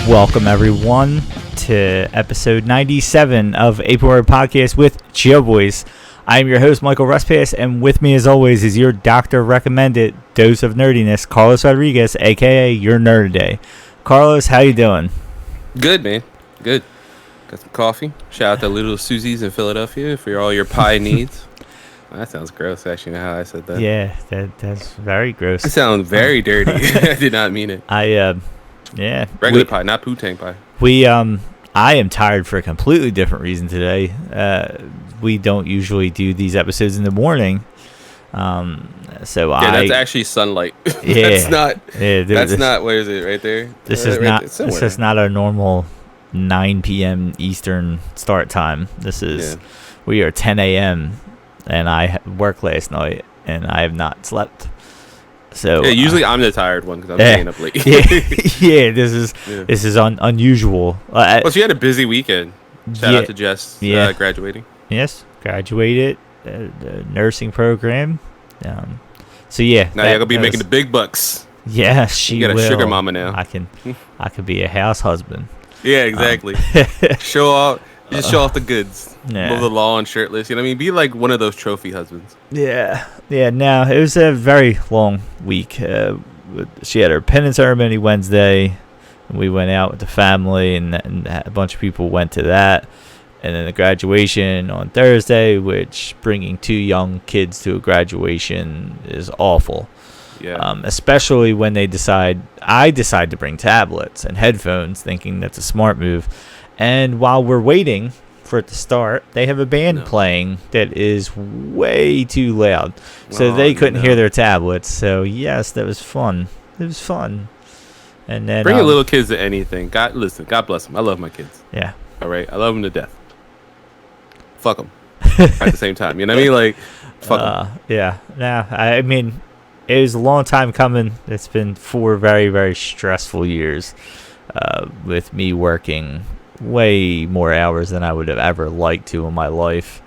Welcome, everyone, to episode 97 of Apron Podcast with Chill Boys. I am your host, Michael Ruspass, and with me, as always, is your doctor-recommended dose of nerdiness, Carlos Rodriguez, a.k.a. your Nerd Day. Carlos, how you doing? Good, man. Good. Got some coffee. Shout out to Little Susie's in Philadelphia for all your pie needs. That sounds gross, actually, now how I said that. Yeah, that's very gross. It sounds very dirty. I did not mean it. Yeah. Regular pie, not poo-tang pie. I am tired for a completely different reason today. We don't usually do these episodes in the morning. That's actually sunlight. Yeah. That's not, where is it, right there? This is not our normal 9 p.m. Eastern start time. We are 10 a.m. and I worked last night and I have not slept. So usually I'm the tired one because I'm staying up late. This is unusual. Plus, you had a busy weekend. Shout out to Jess graduating. Yes, graduated the nursing program. Now you're gonna be making the big bucks. Yeah, she got a will. Sugar mama now. I could be a house husband. Yeah, exactly. Show off the goods. Mow the lawn shirtless. You know what I mean? Be like one of those trophy husbands. Yeah. No, it was a very long week. She had her penance ceremony Wednesday. And we went out with the family, and a bunch of people went to that. And then the graduation on Thursday, which bringing 2 young kids to a graduation is awful. Yeah. Especially when I decide to bring tablets and headphones, thinking that's a smart move. And while we're waiting for it to start, they have a band playing that is way too loud. So they couldn't hear their tablets. So, yes, that was fun. It was fun. And then bring your little kids to anything. God bless them. I love my kids. Yeah. All right? I love them to death. Fuck them. At the same time. You know what I mean? Like, fuck them. Yeah. Nah, I mean, it was a long time coming. It's been 4 very, very stressful years with me working way more hours than I would have ever liked to in my life.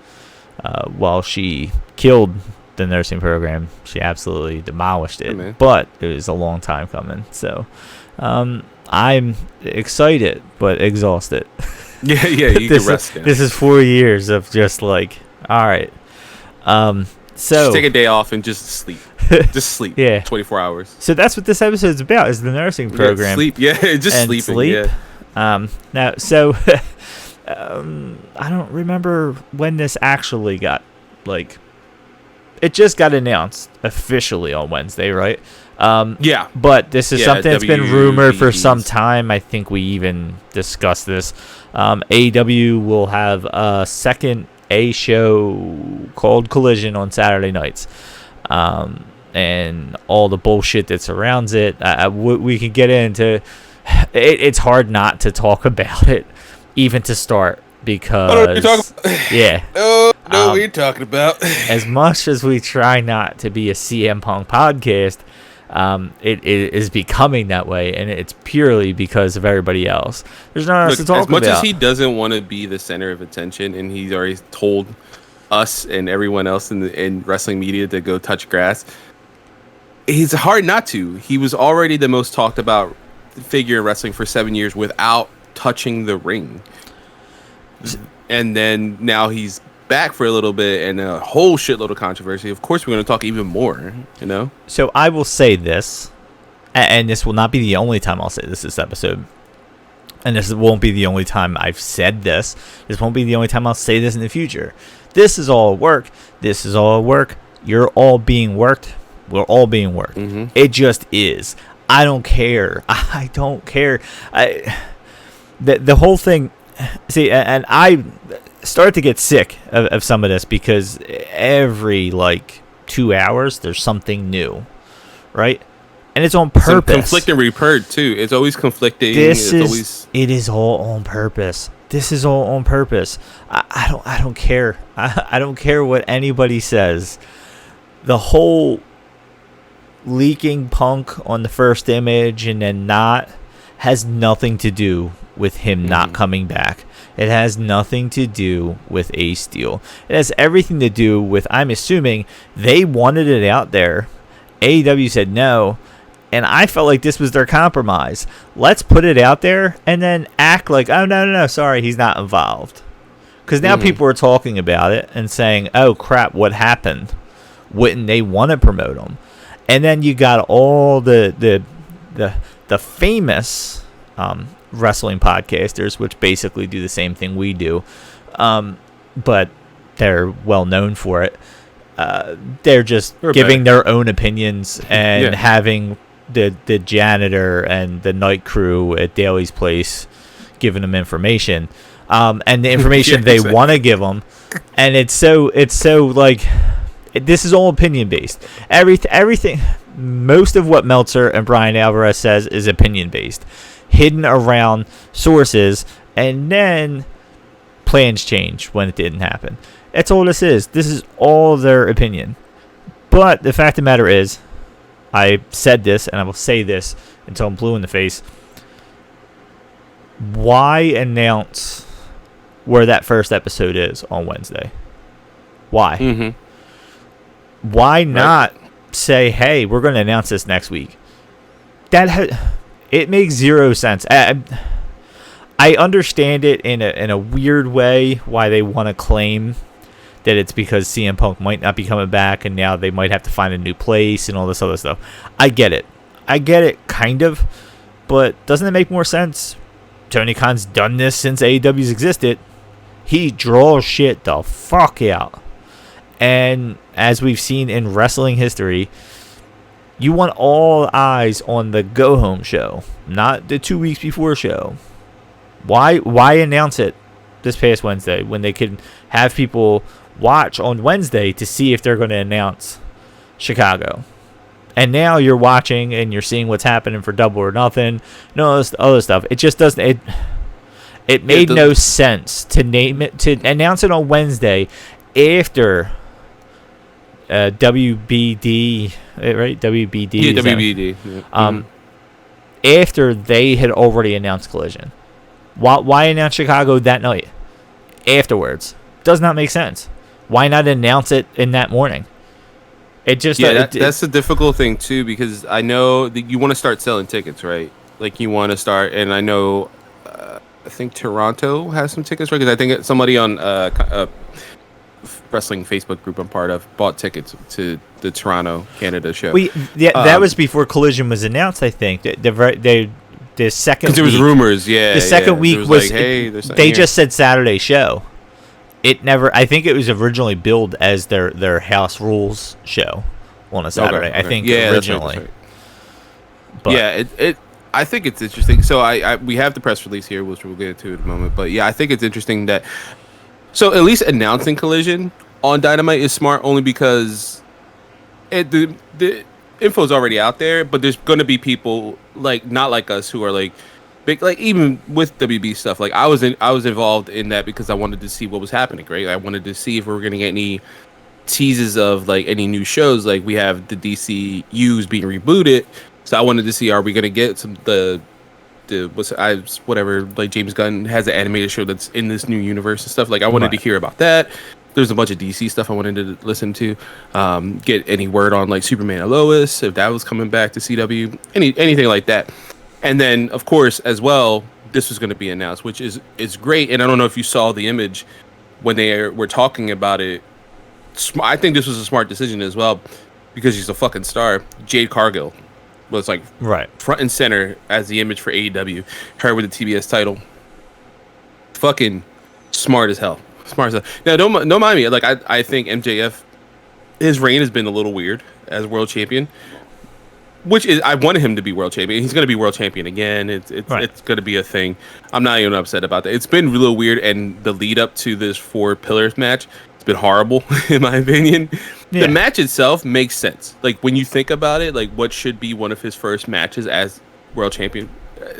While she killed the nursing program, she absolutely demolished it. But it was a long time coming. So I'm excited but exhausted. Yeah, you can rest now. This is 4 years of just like, all right. So just take a day off and just sleep. Just sleep. Yeah. 24 hours. So that's what this episode's about, is the nursing program. Sleep. Yeah, just sleeping. Sleep. Yeah. Now, I don't remember when this actually got, it just got announced officially on Wednesday, right? Yeah. But this is something that's been rumored for some time. I think we even discussed this. AEW will have a second A show called Collision on Saturday nights. And all the bullshit that surrounds it. We can get into... It's hard not to talk about it, even to start, because... I don't know what you're talking about. Yeah. No, what you're talking about. As much as we try not to be a CM Punk podcast, it is becoming that way, and it's purely because of everybody else. There's nothing else to talk about. As much as he doesn't want to be the center of attention, and he's already told us and everyone else in wrestling media to go touch grass, it's hard not to. He was already the most talked about figure in wrestling for 7 years without touching the ring, and then now he's back for a little bit and a whole shitload of controversy. Of course we're going to talk even more, so I will say this, and this will not be the only time I'll say this episode, and this won't be the only time I've said this won't be the only time I'll say this in the future. This is all work. You're all being worked. We're all being worked. It just is. I don't care. The whole thing. See, and I started to get sick of some of this, because every 2 hours there's something new, right? And it's on purpose. Some conflicting report too. It's always conflicting. It is all on purpose. This is all on purpose. I don't care. I don't care what anybody says. The whole leaking Punk on the first image and then not has nothing to do with him not coming back. It has nothing to do with Ace Steel. It has everything to do with, I'm assuming, they wanted it out there. AEW said no, And I felt like this was their compromise. Let's put it out there and then act like, oh, no, sorry, he's not involved. Because now people are talking about it and saying, oh, crap, what happened? Wouldn't they want to promote him? And then you got all the famous wrestling podcasters, which basically do the same thing we do, but they're well known for it. They're just giving their own opinions and having the janitor and the night crew at Daly's place giving them information, and the information they want to give them, and it's so like this is all opinion based. Everything, most of what Meltzer and Brian Alvarez says is opinion based, hidden around sources, and then plans change when it didn't happen. That's all this is. This is all their opinion. But the fact of the matter is, I said this, and I will say this until I'm blue in the face. Why announce where that first episode is on Wednesday? Why? Why not say, hey, we're going to announce this next week? It makes zero sense. I understand it in a weird way why they want to claim that it's because CM Punk might not be coming back and now they might have to find a new place and all this other stuff. I get it, kind of, but doesn't it make more sense? Tony Khan's done this since AEW's existed. He draws shit the fuck out. And as we've seen in wrestling history, you want all eyes on the go-home show, not the 2 weeks before show. Why announce it this past Wednesday when they can have people watch on Wednesday to see if they're going to announce Chicago? And now you're watching and you're seeing what's happening for Double or Nothing and all this other stuff. It just doesn't. It made no sense to announce it on Wednesday after WBD, right? WBD. Yeah, WBD. Yeah. After they had already announced Collision. Why announce Chicago that night? Afterwards. Does not make sense. Why not announce it in that morning? It just that's the difficult thing too, because I know that you want to start selling tickets, right? Like you want to start, and I know I think Toronto has some tickets, right? Because I think somebody on wrestling Facebook group I'm part of bought tickets to the Toronto, Canada show. That was before Collision was announced. I think the second, because there was rumors. The second week was like, hey, they just said Saturday show. It never. I think it was originally billed as their House Rules show on a Saturday. Okay. I think originally. That's right. But I think it's interesting. So we have the press release here, which we'll get into in a moment. But yeah, I think it's interesting that. So at least announcing Collision on Dynamite is smart, only because the info is already out there. But there's going to be people not like us who are like. Like even with WB stuff, like I was involved in that because I wanted to see what was happening, right? I wanted to see if we were gonna get any teases of like any new shows. Like we have the DCUs being rebooted, so I wanted to see, are we gonna get some whatever, like James Gunn has an animated show that's in this new universe and stuff. Like I wanted to hear about that. There's a bunch of DC stuff I wanted to listen to. Get any word on like Superman and Lois, if that was coming back to CW, anything like that. And then, of course, as well, this was going to be announced, which is great. And I don't know if you saw the image when they were talking about it. I think this was a smart decision as well, because she's a fucking star. Jade Cargill was like front and center as the image for AEW. Her with the TBS title. Fucking smart as hell. Now, don't mind me. Like I think MJF, his reign has been a little weird as world champion. Which is, I wanted him to be world champion. He's going to be world champion again. It's going to be a thing. I'm not even upset about that. It's been real weird, and the lead up to this 4 Pillars match, it's been horrible in my opinion. Yeah. The match itself makes sense. Like when you think about it, like what should be one of his first matches as world champion.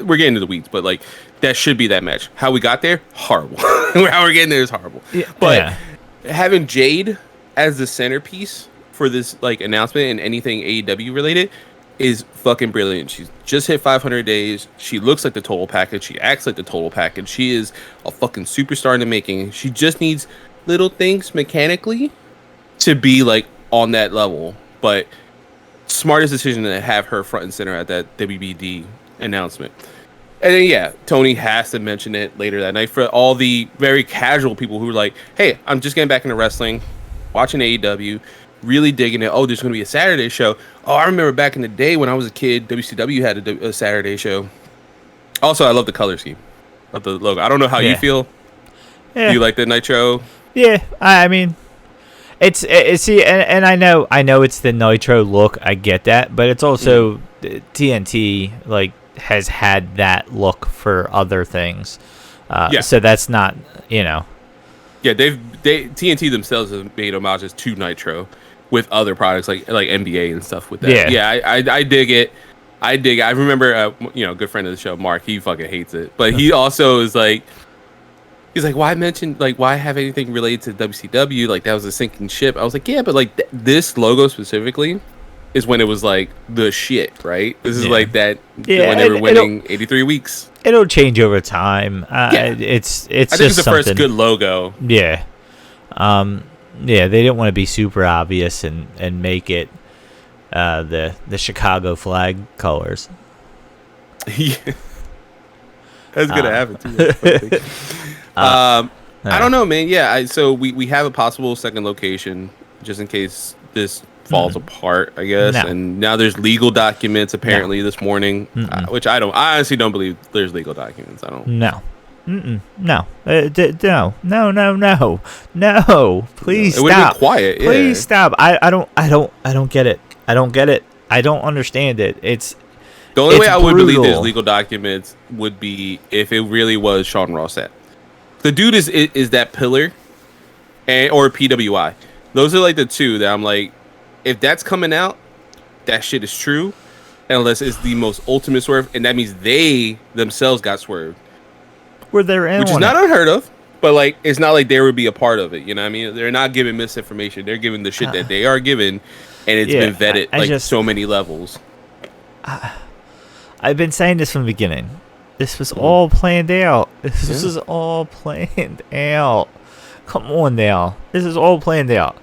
We're getting into the weeds, but like that should be that match. How we got there, horrible. How we're getting there is horrible. Yeah. But having Jade as the centerpiece for this like announcement and anything AEW related is fucking brilliant. She's just hit 500 days. She looks like the total package. She acts like the total package. She is a fucking superstar in the making. She just needs little things mechanically to be like on that level. But smartest decision to have her front and center at that WBD announcement. And then, yeah, Tony has to mention it later that night for all the very casual people who are like, hey, I'm just getting back into wrestling, watching AEW, really digging it. Oh, there's going to be a Saturday show. Oh, I remember back in the day when I was a kid, WCW had a Saturday show. Also, I love the color scheme of the logo. I don't know how you feel. Yeah. Do you like the Nitro? Yeah, I mean, it's see, and I know it's the Nitro look. I get that, but it's also TNT has had that look for other things. So that's not, Yeah, TNT themselves have made homages to Nitro with other products like NBA and stuff with that. Yeah, I dig it. I remember, a good friend of the show, Mark. He fucking hates it, but he also is like, he's like, why have anything related to WCW? Like that was a sinking ship. I was like, yeah, but this logo specifically is when it was like the shit, right? This is like that when they were winning 83 weeks. It'll change over time. It's I think it's the first good logo. Yeah. They didn't want to be super obvious and make it the Chicago flag colors. Yeah. That's gonna happen too. I don't know, man. Yeah, so we have a possible second location just in case this falls apart, I guess. No. And now there's legal documents apparently this morning, which I honestly don't believe there's legal documents. I don't. No. No. No. Please stop. It would have been quiet. Please stop. I don't get it. I don't get it. I don't understand it. It's the only way I would believe there's legal documents would be if it really was Sean Rossett. The dude is that pillar, or PWI. Those are like the two that I'm like, if that's coming out, that shit is true, unless it's the most ultimate swerve, and that means they themselves got swerved. Were there in which is not unheard of, but it's not like they would be a part of it. You know what I mean? They're not giving misinformation. They're giving the shit that they are given, and it's been vetted so many levels. I've been saying this from the beginning. This was all planned out. This was all planned out. Come on now. This is all planned out.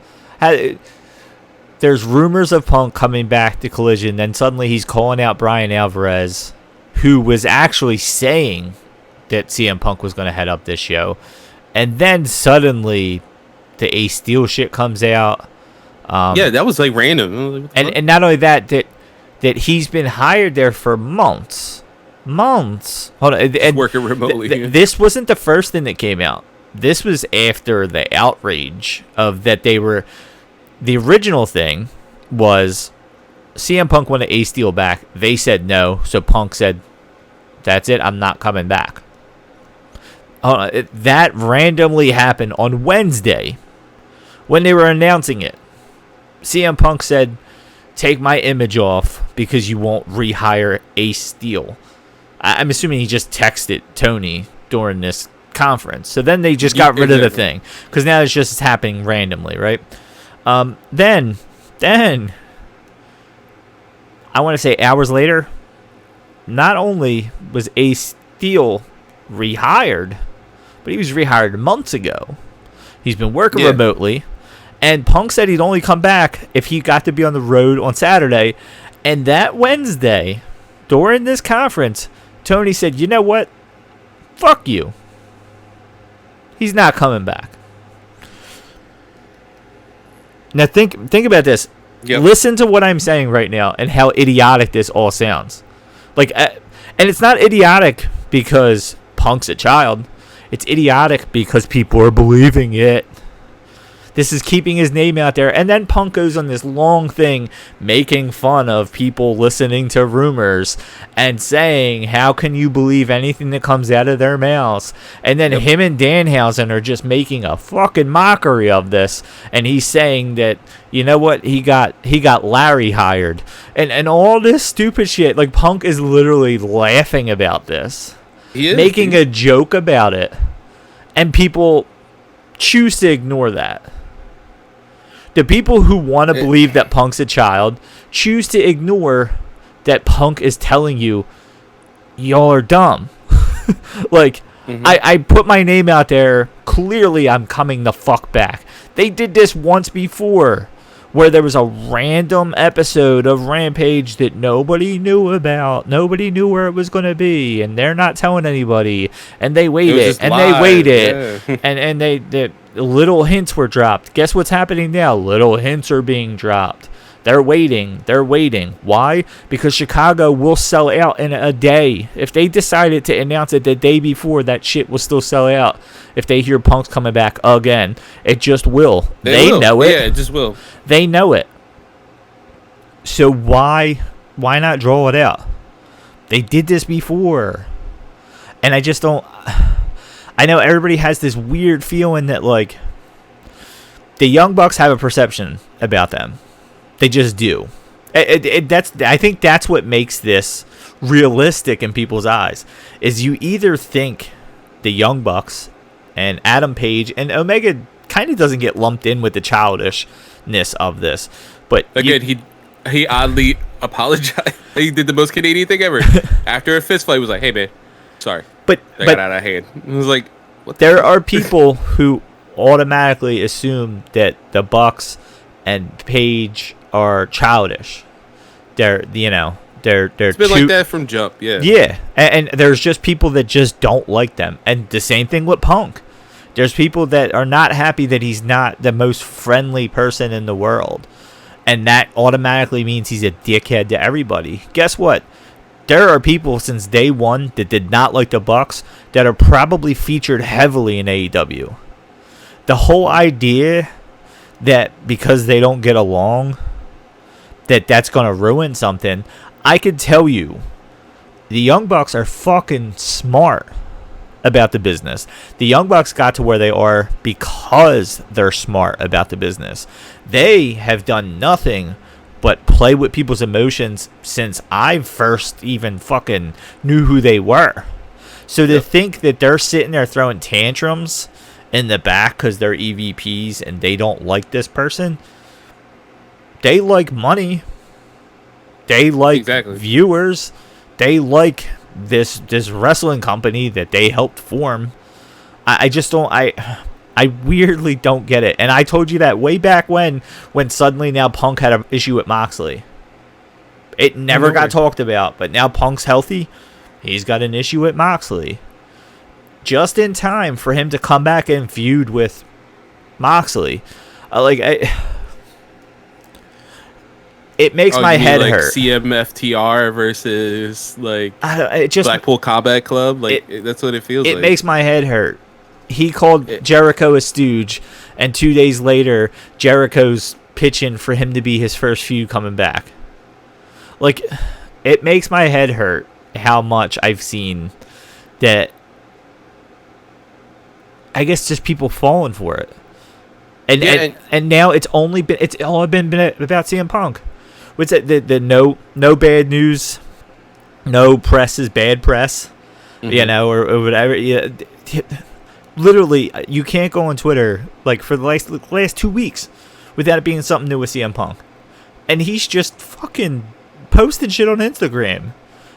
There's rumors of Punk coming back to Collision. Then suddenly he's calling out Brian Alvarez, who was actually saying that CM Punk was going to head up this show. And then suddenly the Ace Steel shit comes out. That was random. And not only that he's been hired there for months. Hold on. And working remotely. This wasn't the first thing that came out. This was after the outrage of that they were. The original thing was CM Punk wanted Ace Steel back. They said no, so Punk said, "That's it. I'm not coming back." That randomly happened on Wednesday when they were announcing it. CM Punk said, "Take my image off because you won't rehire Ace Steel." I'm assuming he just texted Tony during this conference. So then they just got rid of the thing because now it's just happening randomly, right? Then I want to say hours later, not only was Ace Steel rehired, but he was rehired months ago. He's been working remotely, and Punk said he'd only come back if he got to be on the road on Saturday. And that Wednesday, during this conference, Tony said, "You know what? Fuck you. He's not coming back." Now think about this. Yep. Listen to what I'm saying right now and how idiotic this all sounds. And it's not idiotic because Punk's a child. It's idiotic because people are believing it. This is keeping his name out there. And then Punk goes on this long thing making fun of people listening to rumors and saying, how can you believe anything that comes out of their mouths? And then him and Danhausen are just making a fucking mockery of this. And he's saying that, you know what, he got Larry hired. And all this stupid shit. Punk is literally laughing about this. He is. Making a joke about it. And people choose to ignore that. The people who want to believe that Punk's a child choose to ignore that Punk is telling you, y'all are dumb. I put my name out there. Clearly, I'm coming the fuck back. They did this once before where there was a random episode of Rampage that nobody knew about. Nobody knew where it was going to be, and they're not telling anybody. And they waited, and live. they waited, yeah. and they little hints were dropped. Guess what's happening now? Little hints are being dropped. They're waiting. They're waiting. Why? Because Chicago will sell out in a day. If they decided to announce it the day before, that shit will still sell out. If they hear Punk's coming back again, it just will. They know it. Yeah, it just will. They know it. So why not draw it out? They did this before. And I just don't... I know everybody has this weird feeling that, like, the Young Bucks have a perception about them. They just do. I think that's what makes this realistic in people's eyes. Is you either think the Young Bucks and Adam Page and Omega kind of doesn't get lumped in with the childishness of this, but again, he oddly apologized. He did the most Canadian thing ever. After a fist fight, he was like, "Hey man, sorry, but got out of hand." It was like, what there are people who automatically assume that the Bucks and Page are childish. They're it's been like that from jump. Yeah, and there's just people that just don't like them, and the same thing with Punk. There's people that are not happy that he's not the most friendly person in the world, and that automatically means he's a dickhead to everybody. Guess what? There are people since day one that did not like the Bucks that are probably featured heavily in AEW. The whole idea that because they don't get along, that's going to ruin something. I could tell you, the Young Bucks are fucking smart about the business. The Young Bucks got to where they are because they're smart about the business. They have done nothing but play with people's emotions since I first even fucking knew who they were. So to think that they're sitting there throwing tantrums in the back because they're EVPs and they don't like this person, they like money. They like viewers. They like this wrestling company that they helped form. I just don't. I weirdly don't get it. And I told you that way back when suddenly now Punk had an issue with Moxley. It never got talked about, but now Punk's healthy. He's got an issue with Moxley. Just in time for him to come back and feud with Moxley. It makes my head hurt. CMFTR versus just Blackpool Combat Club. That's what it feels like. It makes my head hurt. He called Jericho a stooge, and 2 days later, Jericho's pitching for him to be his first feud coming back. It makes my head hurt how much I've seen that. I guess just people falling for it, and now it's all been about CM Punk. What's that? The no bad news, no press is bad press, or whatever. Yeah, literally, you can't go on Twitter for the last 2 weeks without it being something new with CM Punk, and he's just fucking posting shit on Instagram,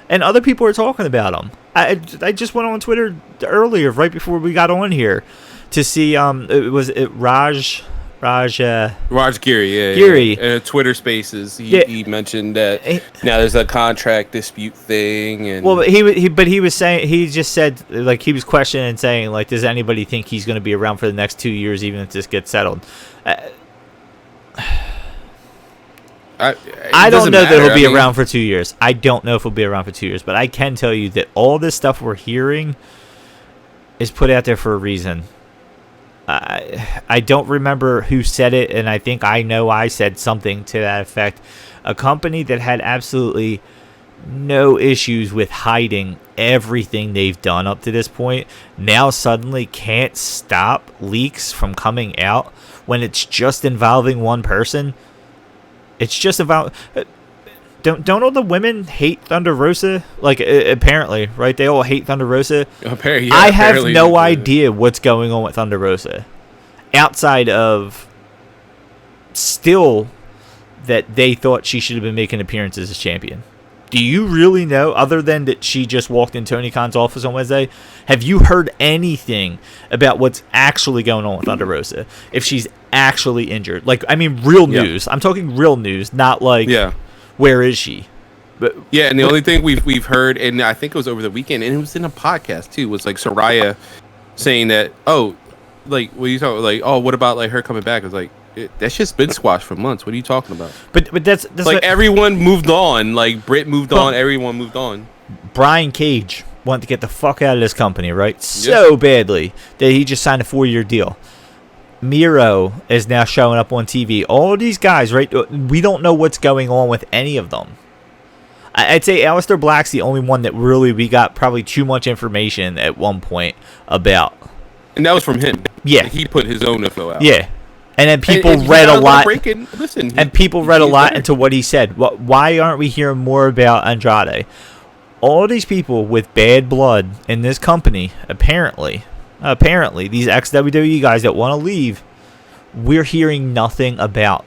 and other people are talking about him. I just went on Twitter earlier, right before we got on here, to see Raj Giri, Giri. Twitter Spaces. He mentioned that now there's a contract dispute thing, and he was saying, he just said, he was questioning and saying, does anybody think he's going to be around for the next 2 years, even if this gets settled? I don't know that he'll be around for 2 years. I don't know if he'll be around for 2 years, but I can tell you that all this stuff we're hearing is put out there for a reason. I don't remember who said it, and I think I know I said something to that effect. A company that had absolutely no issues with hiding everything they've done up to this point now suddenly can't stop leaks from coming out when it's just involving one person. It's just about... Don't all the women hate Thunder Rosa? Apparently, right? They all hate Thunder Rosa. I have no idea what's going on with Thunder Rosa. Outside of still that they thought she should have been making appearances as champion. Do you really know, other than that she just walked in Tony Khan's office on Wednesday, have you heard anything about what's actually going on with Thunder Rosa? If she's actually injured? Like, I mean, real news. I'm talking real news, not like, where is she? But and the only thing we've heard, and I think it was over the weekend, and it was in a podcast too, was like Soraya saying that, oh, like, what are you talking, like, oh, what about like her coming back? It's like, that shit's been squashed for months. What are you talking about? But that's like, everyone moved on. Like, Britt moved on. Everyone moved on. Brian Cage wanted to get the fuck out of this company, right? So badly that he just signed a 4-year deal. Miro is now showing up on TV. All these guys, right? We don't know what's going on with any of them. I'd say Aleister Black's the only one that really we got probably too much information at one point about. And that was from him. Yeah. He put his own info out. Yeah. And then people read a lot. People read a lot better. into what he said. Why aren't we hearing more about Andrade? All these people with bad blood in this company, apparently, these ex-WWE guys that want to leave, we're hearing nothing about.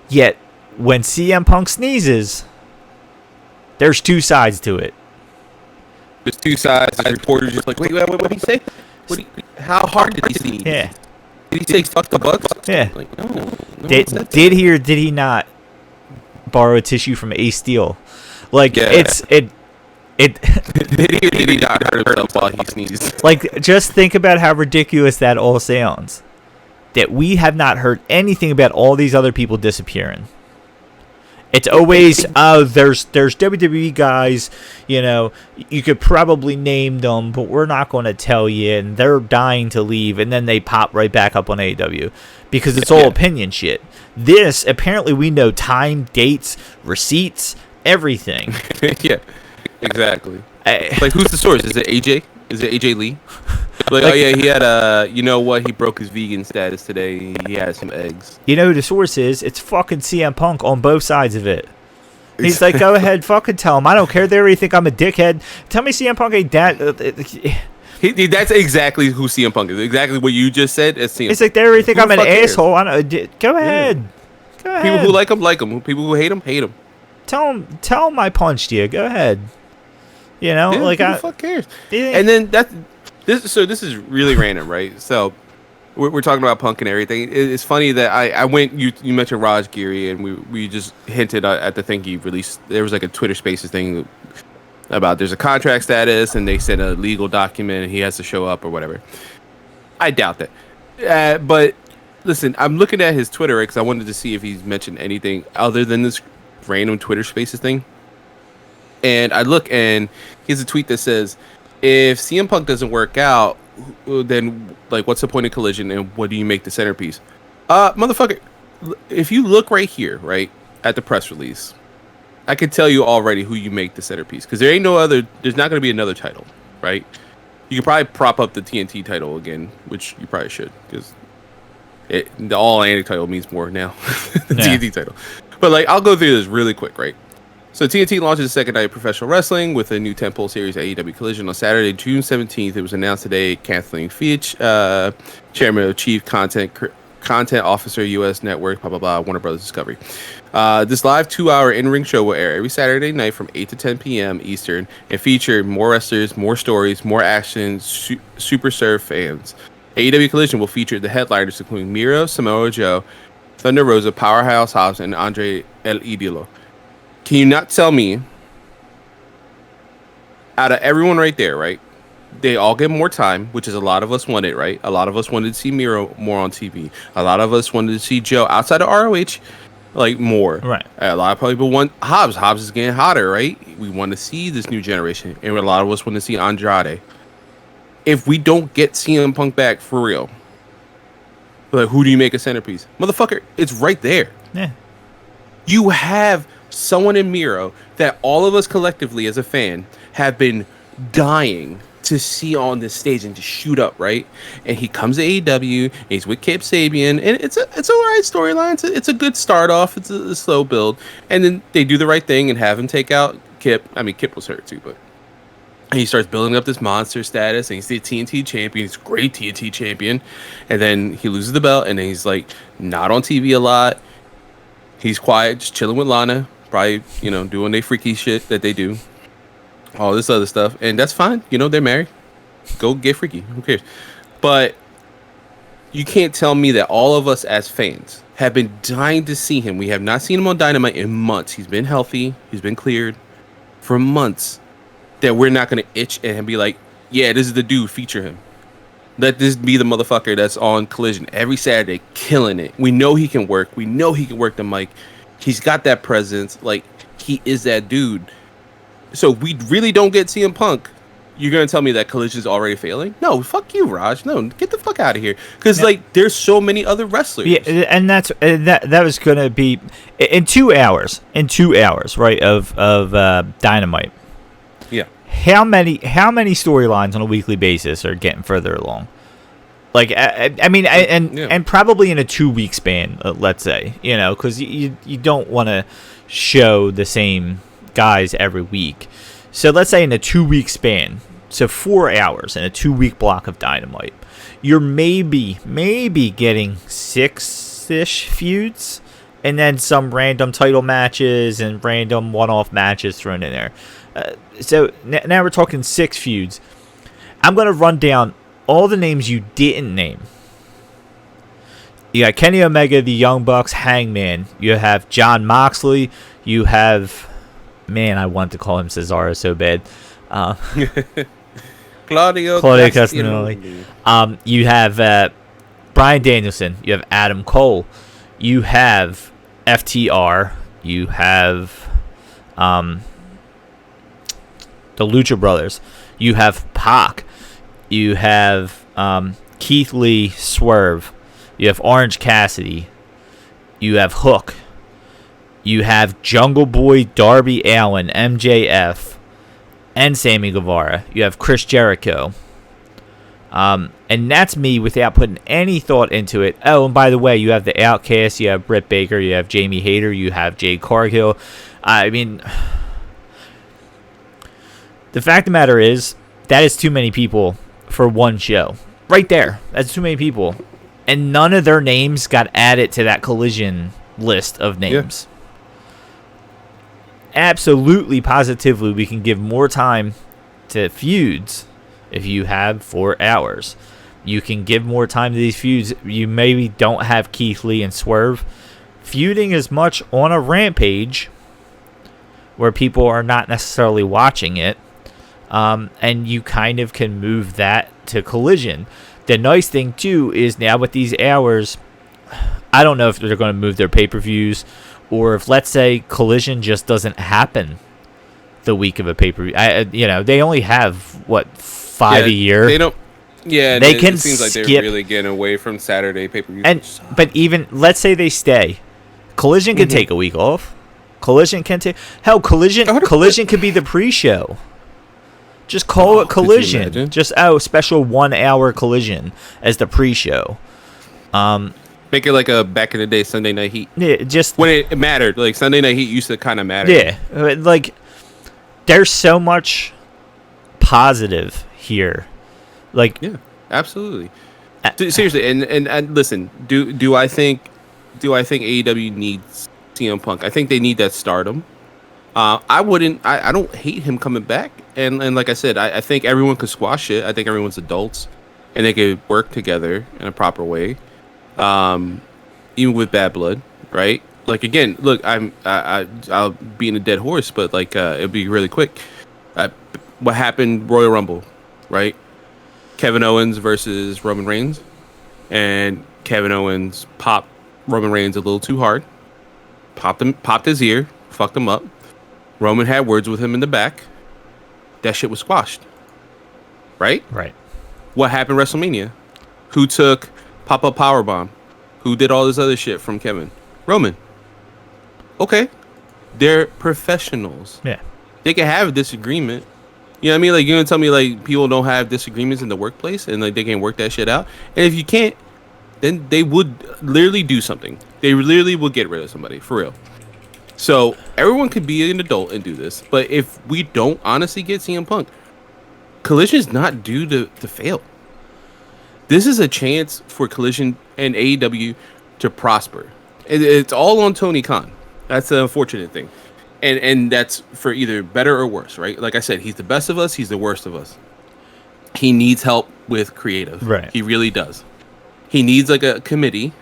Yet, when CM Punk sneezes, there's two sides to it. There's two sides. The reporter's just like, wait, what did he say? How hard did he sneeze? Yeah. Did he say fuck the Bucks? Yeah. Like, no did he or did he not borrow a tissue from Ace Steel? Like, it did he or did he not hurt himself while he sneezed? Like, just think about how ridiculous that all sounds. That we have not heard anything about all these other people disappearing. It's always, there's WWE guys, you know, you could probably name them, but we're not going to tell you, and they're dying to leave, and then they pop right back up on AEW because it's all opinion shit. This, apparently we know time, dates, receipts, everything. Yeah, exactly. Like, who's the source? Is it AJ? Is it AJ Lee? Like, oh yeah, he had you know what? He broke his vegan status today. He had some eggs. You know who the source is? It's fucking CM Punk on both sides of it. He's like, go ahead, fucking tell him. I don't care. They already think I'm a dickhead. Tell me CM Punk ain't that. That's exactly who CM Punk is. Exactly what you just said. It's CM. It's like they already think I'm an asshole. Go ahead. Yeah. Go ahead. People who like him. People who hate him. Tell him I punched you. Go ahead. You know, like, who the fuck cares? And then this is really random, right? So we're talking about Punk and everything. It's funny that I went. You mentioned Raj Giri, and we just hinted at the thing he released. There was like a Twitter Spaces thing about there's a contract status, and they sent a legal document, and he has to show up or whatever. I doubt that. But listen, I'm looking at his Twitter because I wanted to see if he's mentioned anything other than this random Twitter Spaces thing. And I look, and here's a tweet that says, if CM Punk doesn't work out, then, like, what's the point of Collision, and what do you make the centerpiece? Motherfucker, if you look right here, right, at the press release, I can tell you already who you make the centerpiece, because there's not going to be another title, right? You could probably prop up the TNT title again, which you probably should, because the All-Atlantic title means more now, the TNT title. But, like, I'll go through this really quick, right? So TNT launches the second night of professional wrestling with a new tentpole series at AEW Collision on Saturday, June 17th. It was announced today. Kathleen Feach, Chairman of Chief Content Officer, U.S. Network, blah, blah, blah, Warner Brothers Discovery. This live 2-hour in-ring show will air every Saturday night from 8 to 10 p.m. Eastern and feature more wrestlers, more stories, more action, super serve fans. AEW Collision will feature the headliners, including Miro, Samoa Joe, Thunder Rosa, Powerhouse Hobbs, and Andre El Idolo. Can you not tell me, out of everyone right there, right, they all get more time, which is a lot of us wanted, right? A lot of us wanted to see Miro more on TV. A lot of us wanted to see Joe outside of ROH, like, more. Right. A lot of people want Hobbs. Hobbs is getting hotter, right? We want to see this new generation. And a lot of us want to see Andrade. If we don't get CM Punk back for real, like, who do you make a centerpiece? Motherfucker, it's right there. Yeah. You have someone in Miro that all of us collectively as a fan have been dying to see on this stage and to shoot up, right? And he comes to AEW, and he's with Kip Sabian, and it's a alright storyline. It's a good start off. It's a slow build, and then they do the right thing and have him take out Kip. I mean, Kip was hurt too, but he starts building up this monster status, and he's the TNT champion. He's a great TNT champion, and then he loses the belt, and then he's like not on TV a lot. He's quiet, just chilling with Lana. probably, doing their freaky shit that they do, all this other stuff, and that's fine. They're married. Go get freaky. Who cares? But you can't tell me that all of us as fans have been dying to see him. We have not seen him on Dynamite in months. He's been healthy. He's been cleared for months. That we're not going to itch and be like, yeah, this is the dude. Feature him. Let this be the motherfucker that's on Collision every Saturday, killing it. We know he can work. We know he can work the mic. He's got that presence. Like, he is that dude. So if we really don't get CM Punk, you're going to tell me that Collision's already failing? No, fuck you, Raj. No, get the fuck out of here. Because, there's so many other wrestlers. Yeah, and that was going to be in 2 hours. In 2 hours, right, of Dynamite. Yeah. How many storylines on a weekly basis are getting further along? Like, and probably in a 2-week span, let's say, because you don't want to show the same guys every week. So let's say in a 2-week span, so 4 hours in a 2-week block of Dynamite, you're maybe getting 6-ish feuds, and then some random title matches and random one-off matches thrown in there. So now we're talking 6 feuds. I'm going to run down all the names you didn't name. You got Kenny Omega, the Young Bucks, Hangman. You have Jon Moxley. You have... Man, I wanted to call him Cesaro so bad. Claudio Castagnoli. You have Bryan Danielson. You have Adam Cole. You have FTR. You have the Lucha Brothers. You have Pac. You have Keith Lee, Swerve. You have Orange Cassidy. You have Hook. You have Jungle Boy, Darby Allin, MJF, and Sammy Guevara. You have Chris Jericho. And that's me without putting any thought into it. Oh, and by the way, you have the Outcast, you have Britt Baker, you have Jamie Hayter, you have Jade Cargill. I mean, the fact of the matter is, that is too many people for one show. Right there. That's too many people. And none of their names got added to that Collision list of names. Yeah. Absolutely, positively, we can give more time to feuds if you have 4 hours. You can give more time to these feuds. You maybe don't have Keith Lee and Swerve feuding as much on a Rampage where people are not necessarily watching it, and you kind of can move that to Collision. The nice thing, too, is now with these hours, I don't know if they're going to move their pay-per-views, or if, let's say, Collision just doesn't happen the week of a pay-per-view. They only have, 5 a year? They don't. Yeah, they can it seems like skip, they're really getting away from Saturday pay-per-views. But even, let's say they stay. Collision can take a week off. Collision can take... Hell, Collision could be the pre-show. Just call it Collision. Just, special 1 hour Collision as the pre-show. Make it like a back in the day Sunday Night Heat. Yeah, just when it mattered. Like Sunday Night Heat used to kind of matter. Yeah, like there's so much positive here. Like, yeah, absolutely. Seriously, and listen, do I think AEW needs CM Punk? I think they need that stardom. I don't hate him coming back, and like I said, I think everyone could squash it. I think everyone's adults, and they could work together in a proper way. Even with Bad Blood, right? Like, again, look, I'll be in a dead horse, but like it'll be really quick. What happened Royal Rumble, right? Kevin Owens versus Roman Reigns, and Kevin Owens popped Roman Reigns a little too hard, popped his ear, fucked him up. Roman had words with him in the back. That shit was squashed, right? Right. What happened WrestleMania? Who took pop-up powerbomb? Who did all this other shit from Kevin? Roman. Okay. They're professionals. Yeah. They can have a disagreement. You know what I mean? Like, you're going to tell me, like, people don't have disagreements in the workplace and, like, they can work that shit out? And if you can't, then they would literally do something. They literally will get rid of somebody, for real. So, everyone could be an adult and do this. But if we don't honestly get CM Punk, Collision's not due to fail. This is a chance for Collision and AEW to prosper. It's all on Tony Khan. That's the unfortunate thing. And that's for either better or worse, right? Like I said, he's the best of us, he's the worst of us. He needs help with creative. Right. He really does. He needs like a committee.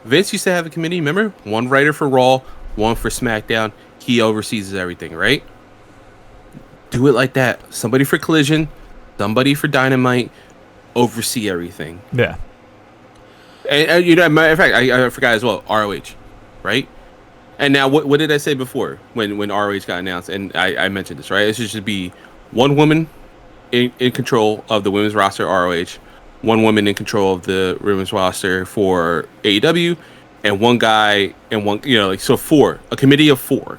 Vince used to have a committee, remember? One writer for Raw, one for SmackDown. He oversees everything, right? Do it like that. Somebody for Collision, somebody for Dynamite, oversee everything. Yeah. And you know, matter of fact, I forgot as well, ROH, right? And now, what did I say before when ROH got announced? And I mentioned this, right? It should be one woman in control of the women's roster ROH, one woman in control of the women's roster for AEW, and one guy and one, you know, like, so four, a committee of four,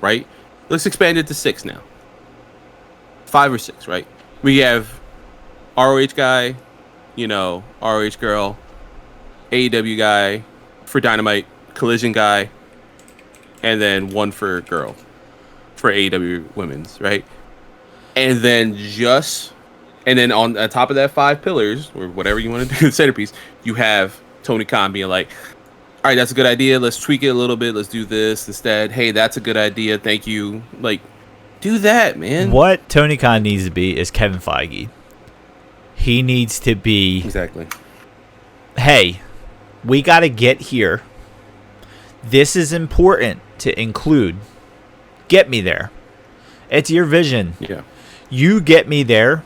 right? Let's expand it to 6 now. 5 or 6, right? We have ROH guy, you know, ROH girl, AEW guy, for Dynamite, Collision guy, and then one for girl, for AEW women's, right? And then on top of that 5 pillars, or whatever you want to do, the centerpiece, you have Tony Khan being like, all right, that's a good idea. Let's tweak it a little bit. Let's do this instead. Hey, that's a good idea. Thank you. Like, do that, man. What Tony Khan needs to be is Kevin Feige. He needs to be... Exactly. Hey, we got to get here. This is important to include. Get me there. It's your vision. Yeah. You get me there.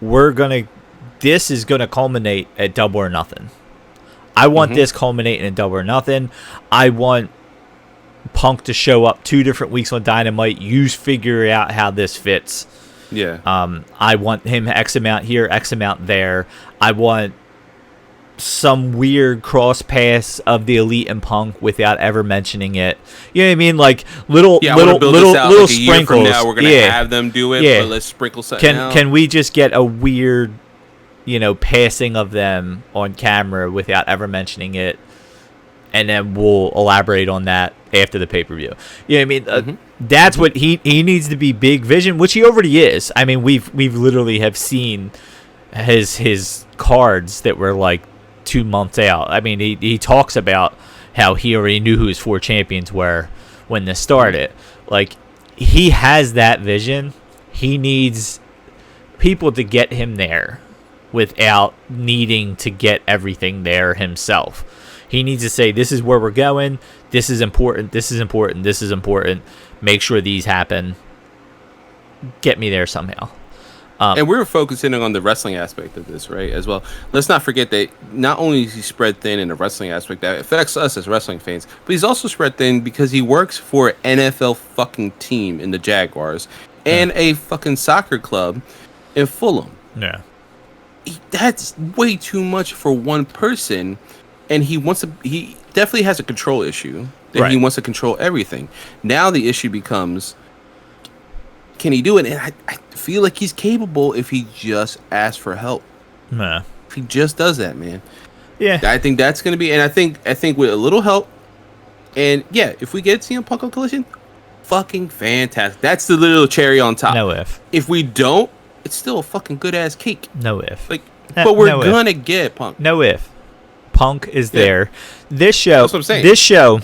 This is going to culminate at Double or Nothing. I want this culminating in Double or Nothing. I want Punk to show up 2 different weeks on Dynamite. You figure out how this fits. Yeah. I want him X amount here, X amount there. I want some weird cross pass of the Elite and Punk without ever mentioning it. You know what I mean? Like little like sprinkles. A year from now we're gonna have them do it, but let's sprinkle something out. Can we just get a weird, you know, passing of them on camera without ever mentioning it? And then we'll elaborate on that after the pay-per-view. You know what I mean? That's what he needs to be, big vision, which he already is. I mean, we've literally have seen his cards that were like 2 months out. I mean, he talks about how he already knew who his 4 champions were when this started. Like, he has that vision. He needs people to get him there without needing to get everything there himself. He needs to say, this is where we're going. This is important. This is important. This is important. Make sure these happen. Get me there somehow. And we're focusing on the wrestling aspect of this, right, as well. Let's not forget that not only is he spread thin in the wrestling aspect that affects us as wrestling fans, but he's also spread thin because he works for an NFL fucking team in the Jaguars and a fucking soccer club in Fulham. Yeah. That's way too much for one person. And he definitely has a control issue. That he wants to control everything. Now the issue becomes, can he do it? And I feel like he's capable if he just asks for help. Nah. If he just does that, man. Yeah. I think that's going to be, and I think with a little help, and yeah, if we get CM Punk on Collision, fucking fantastic. That's the little cherry on top. No if. If we don't, it's still a fucking good ass cake. No if. Like, but we're going to get Punk. No if. Punk is there. This show. That's what I'm saying. This show.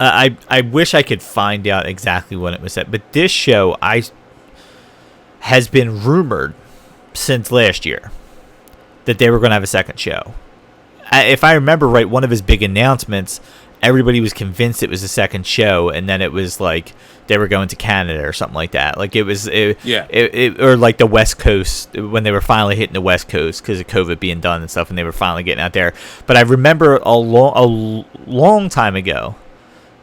I wish I could find out exactly when it was set, but this show has been rumored since last year that they were going to have a second show. If I remember right, one of his big announcements, everybody was convinced it was a second show, and then it was like they were going to Canada or something like that. Like it was, or like the West Coast when they were finally hitting the West Coast because of COVID being done and stuff, and they were finally getting out there. But I remember a long time ago,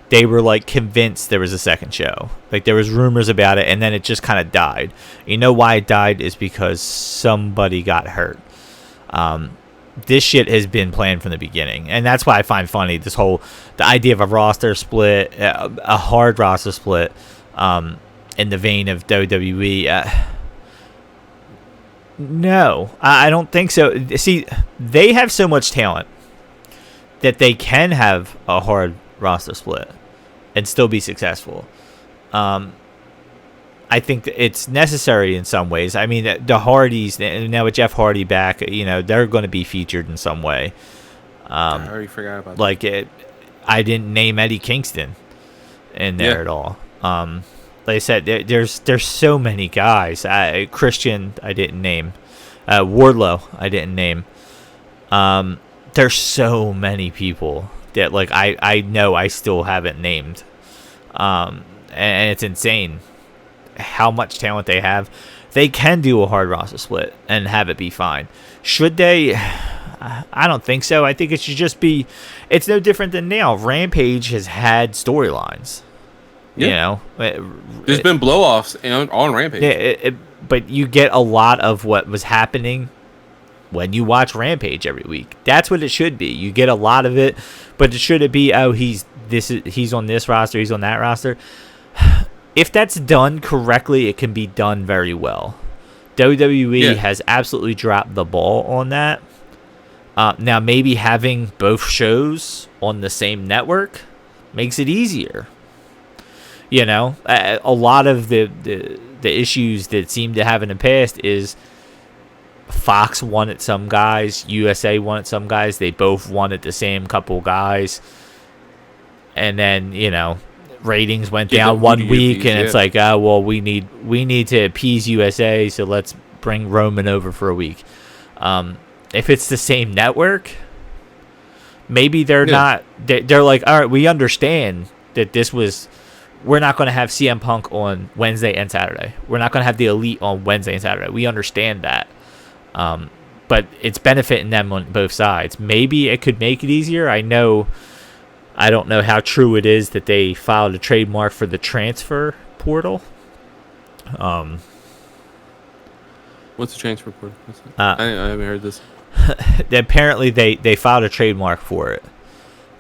they were like convinced there was a second show. Like there was rumors about it, and then it just kind of died. You know why it died is because somebody got hurt. This shit has been planned from the beginning, and that's why I find funny the idea of a roster split, a hard roster split, in the vein of WWE. No, I don't think so. See, they have so much talent that they can have a hard roster split and still be successful. I think it's necessary in some ways. I mean, the Hardys, now with Jeff Hardy back, you know, they're going to be featured in some way. I already forgot about that. I didn't name Eddie Kingston. in there at all. Like I said, there's so many guys. Christian, I didn't name. Wardlow, I didn't name. There's so many people that like I know I still haven't named. And it's insane how much talent they have. They can do a hard roster split and have it be fine. Should they? I don't think so. I think it should just be. It's no different than now. Rampage has had storylines. You know, there's been blow-offs on Rampage. Yeah, but you get a lot of what was happening when you watch Rampage every week. That's what it should be. You get a lot of it, but should it be? Oh, he's on this roster, he's on that roster. If that's done correctly, it can be done very well. WWE has absolutely dropped the ball on that. Now, maybe having both shows on the same network makes it easier. You know, a lot of the issues that seem to have in the past is Fox wanted some guys, USA wanted some guys. They both wanted the same couple guys. And then, you know, ratings went down one week, and it's like, oh, well, we need to appease USA, so let's bring Roman over for a week. If it's the same network, maybe they're not. They're like, all right, we understand that we're not going to have CM Punk on Wednesday and Saturday. We're not going to have the Elite on Wednesday and Saturday. We understand that. But it's benefiting them on both sides. Maybe it could make it easier. I don't know how true it is that they filed a trademark for the transfer portal. What's the transfer portal? I haven't heard this. Apparently, they filed a trademark for it.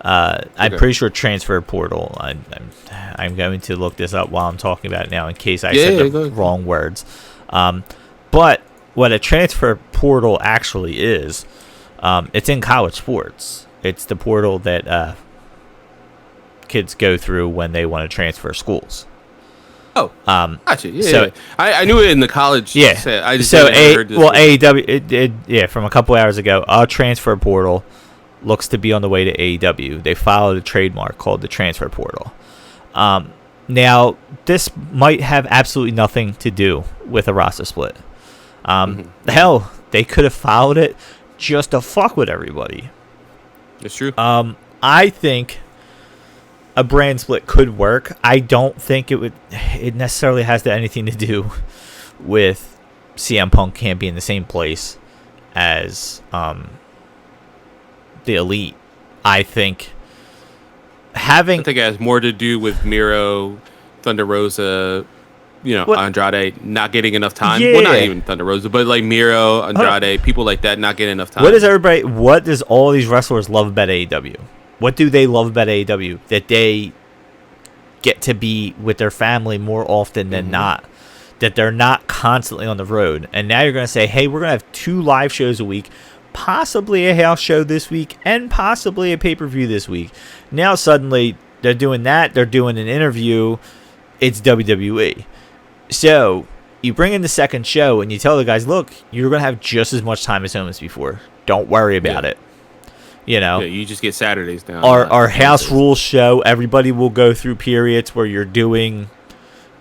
I'm pretty sure transfer portal. I'm going to look this up while I'm talking about it now in case I said the wrong words. But what a transfer portal actually is, it's in college sports. It's the portal that kids go through when they want to transfer schools. Oh, gotcha. Yeah, I knew it in the college. Yeah. I just heard this. Well, AEW, from a couple hours ago, a transfer portal looks to be on the way to AEW. They filed a trademark called the transfer portal. Now, this might have absolutely nothing to do with a roster split. Hell, they could have filed it just to fuck with everybody. It's true. I think a brand split could work. I don't think it necessarily has anything to do with CM Punk can't be in the same place as the Elite. I think it has more to do with Miro, Thunder Rosa, Andrade not getting enough time. Yeah. Well, not even Thunder Rosa, but like Miro, Andrade, people like that not getting enough time. What does all these wrestlers love about AEW? What do they love about AEW? That they get to be with their family more often than not. That they're not constantly on the road. And now you're going to say, hey, we're going to have 2 live shows a week, possibly a house show this week, and possibly a pay-per-view this week. Now suddenly they're doing that. They're doing an interview. It's WWE. So you bring in the second show and you tell the guys, look, you're going to have just as much time as home as before. Don't worry about it. You just get Saturdays now. Our house rules show, everybody will go through periods where you're doing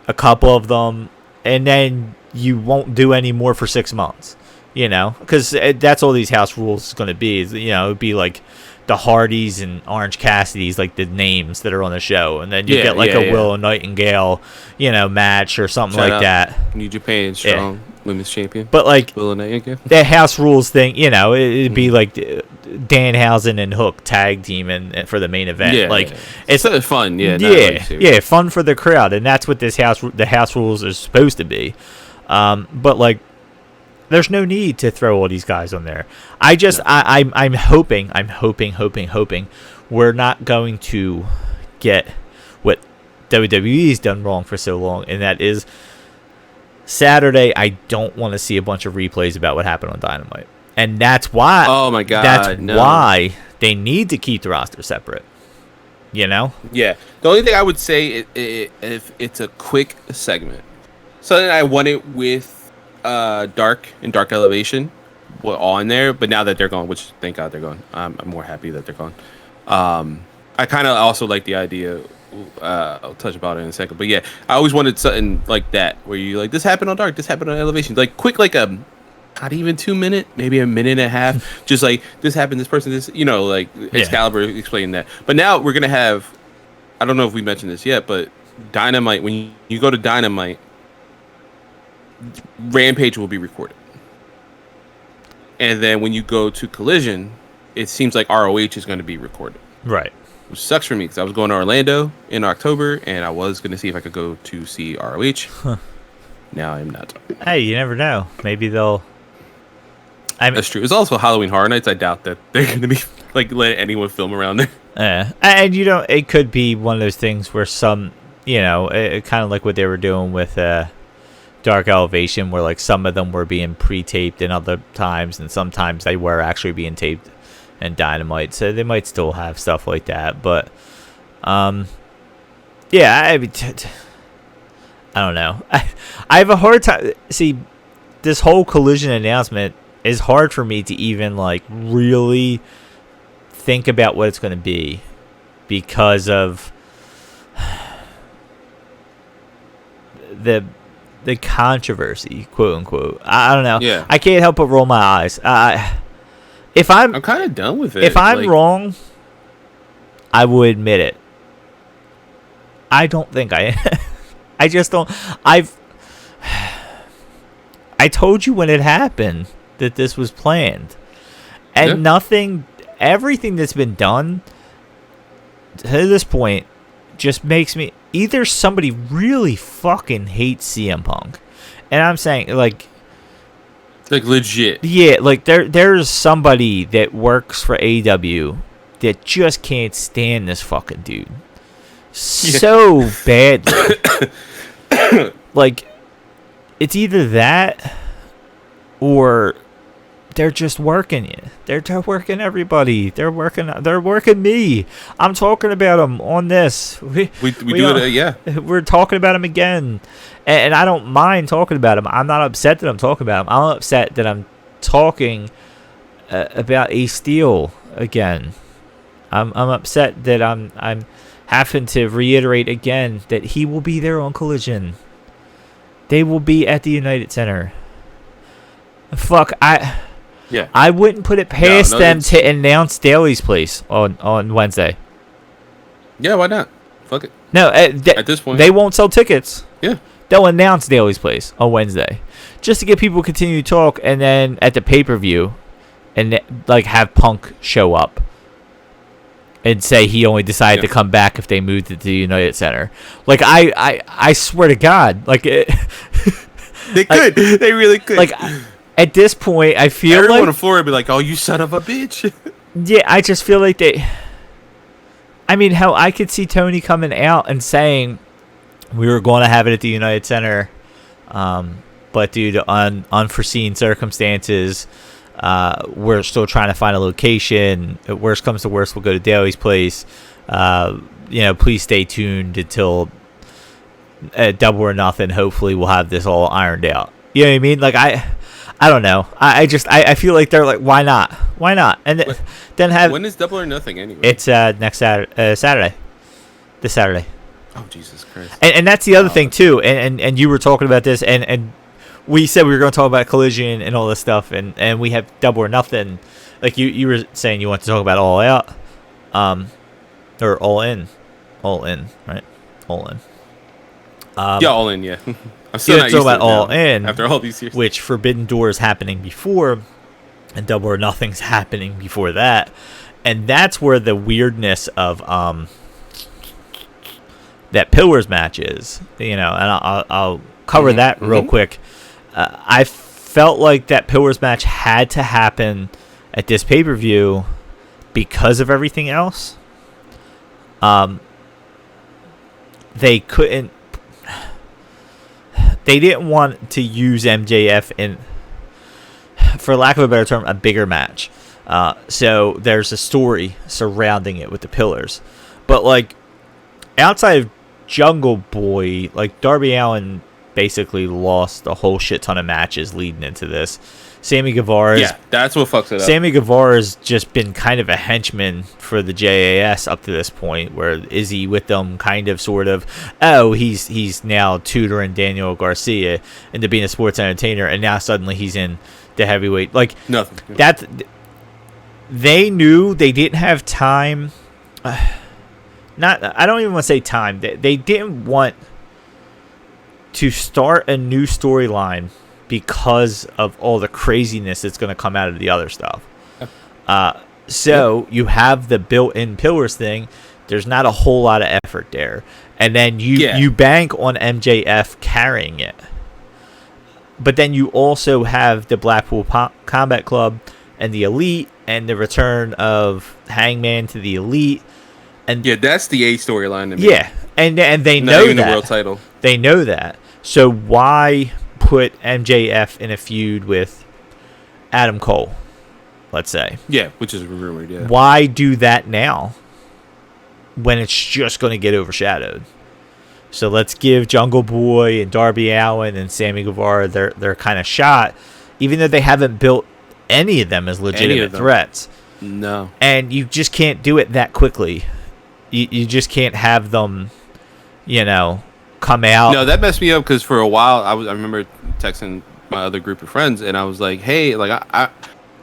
a couple of them, and then you won't do any more for 6 months. Because that's all these house rules is going to be. It'd be like the Hardys and Orange Cassidy's, like the names that are on the show, and then you get like a Willow Nightingale, match or something like that. New Japan Strong Women's Champion. But like Willow Nightingale, that house rules thing, it'd be like Danhausen and Hook tag team and for the main event. It's fun. Fun for the crowd, and that's what the house rules is supposed to be. But like, there's no need to throw all these guys on there. I'm hoping we're not going to get what WWE's done wrong for so long, and that is Saturday. I don't want to see a bunch of replays about what happened on Dynamite, and that's why. Oh my God! That's why they need to keep the roster separate. Yeah. The only thing I would say if it's a quick segment, something I wanted with Dark and Dark Elevation were on there, but now that they're gone, which thank God they're gone, I'm more happy that they're gone. I kind of also like the idea I'll touch about it in a second. But yeah, I always wanted something like that where you like this happened on Dark, this happened on Elevation, like quick, like a not even 2 minute, maybe a minute and a half, just like this happened, this person, this, like Excalibur explaining that. But now we're gonna have, I don't know if we mentioned this yet, but Dynamite, when you go to Dynamite, Rampage will be recorded, and then when you go to Collision, it seems like ROH is going to be recorded. Right. Which sucks for me because I was going to Orlando in October and I was going to see if I could go to see ROH. Huh. Now I'm not. Hey, you never know. Maybe they'll. That's true. It's also Halloween Horror Nights. I doubt that they're going to be like let anyone film around there. Yeah, and it could be one of those things where some, kind of like what they were doing with Dark Elevation, where like some of them were being pre-taped and other times, and sometimes they were actually being taped and Dynamite, so they might still have stuff like that. But yeah, I mean, I don't know. I have a hard time. See, this whole Collision announcement is hard for me to even like really think about what it's going to be because of the controversy, quote unquote. I don't know. Yeah. I can't help but roll my eyes. If I'm kind of done with it. If I'm wrong, I will admit it. I don't think I am. I just don't. I told you when it happened that this was planned. And everything that's been done to this point just makes me, either somebody really fucking hates CM Punk, and I'm saying like legit. Yeah, like there's somebody that works for AEW that just can't stand this fucking dude so badly. Like, it's either that or they're just working you. They're working everybody. They're working me. I'm talking about them on this. We do it. Yeah, we're talking about them again, and I don't mind talking about them. I'm not upset that I'm talking about them. I'm upset that I'm talking about Ace Steel again. I'm upset that I'm having to reiterate again that he will be there on Collision. They will be at the United Center. Fuck, I wouldn't put it past them to announce Daly's place on Wednesday. Yeah, why not? Fuck it. No, at this point, they won't sell tickets. Yeah. They'll announce Daly's place on Wednesday, just to get people to continue to talk, and then at the pay-per-view, and like have Punk show up and say he only decided to come back if they moved it to the United Center. Like, I swear to God, like it, they could, they really could. Like, at this point, I feel everyone like on Florida would be like, "Oh, you son of a bitch." Yeah, I just feel like they. I mean, hell, I could see Tony coming out and saying we were going to have it at the United Center, but due to unforeseen circumstances, we're still trying to find a location. If worst comes to worst, we'll go to Daly's place. Please stay tuned until Double or Nothing. Hopefully, we'll have this all ironed out. You know what I mean? Like, I don't know. I feel like they're like, why not? Why not? And then have. When is Double or Nothing anyway? It's next Saturday. This Saturday. Oh, Jesus Christ. And that's the other thing too. And you were talking about this, and we said we were going to talk about Collision and all this stuff, and we have Double or Nothing. Like you were saying, you want to talk about All Out, or All In, right? All In. Yeah, All In. Yeah. I'm still not used to it All In after all these years. Which Forbidden Door is happening before, and Double or Nothing's happening before that, and that's where the weirdness of that Pillars match is. And I'll cover that real quick. I felt like that Pillars match had to happen at this pay-per-view because of everything else. They couldn't. They didn't want to use MJF in, for lack of a better term, a bigger match. So there's a story surrounding it with the Pillars. But, like, outside of Jungle Boy, like, Darby Allin basically lost a whole shit ton of matches leading into this. Sammy Guevara, that's what fucks it up. Sammy Guevara's just been kind of a henchman for the JAS up to this point. Where is he with them? Kind of, sort of. Oh, he's now tutoring Daniel Garcia into being a sports entertainer, and now suddenly he's in the heavyweight. Like nothing. That they knew they didn't have time. I don't even want to say time. They didn't want to start a new storyline because of all the craziness that's going to come out of the other stuff. So you have the built-in pillars thing. There's not a whole lot of effort there. And then you bank on MJF carrying it. But then you also have the Blackpool Combat Club and the Elite and the return of Hangman to the Elite. And that's the A storyline to me. Yeah, and they not know even that. The world title. They know that. So why put MJF in a feud with Adam Cole, let's say? Yeah, which is rumored, yeah. Why do that now when it's just going to get overshadowed? So let's give Jungle Boy and Darby Allin and Sammy Guevara their kind of shot, even though they haven't built any of them as legitimate threats. No. And you just can't do it that quickly. You just can't have them, come out. No, that messed me up because for a while I remember texting my other group of friends and I was like, hey, like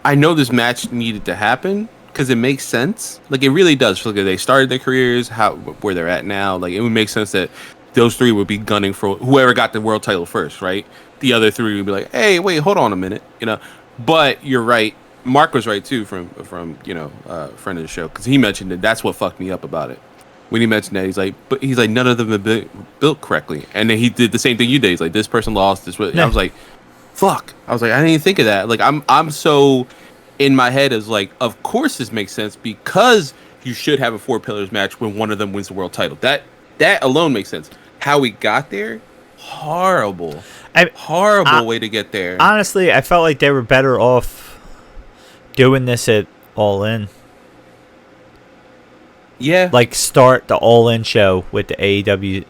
I know this match needed to happen because it makes sense. Like it really does. Look, they started their careers, where they're at now. Like it would make sense that those three would be gunning for whoever got the world title first, right? The other three would be like, hey, wait, hold on a minute, But you're right. Mark was right too from friend of the show because he mentioned that that's what fucked me up about it. When he mentioned that, he's like none of them have been built correctly, and then he did the same thing you did. He's like, this person lost this. I was like, fuck. I was like, I didn't even think of that. Like I'm so in my head as like, of course this makes sense because you should have a 4 pillars match when one of them wins the world title. That alone makes sense. How we got there, horrible way to get there. Honestly, I felt like they were better off doing this at All In. Yeah. Like start the All In show with the AEW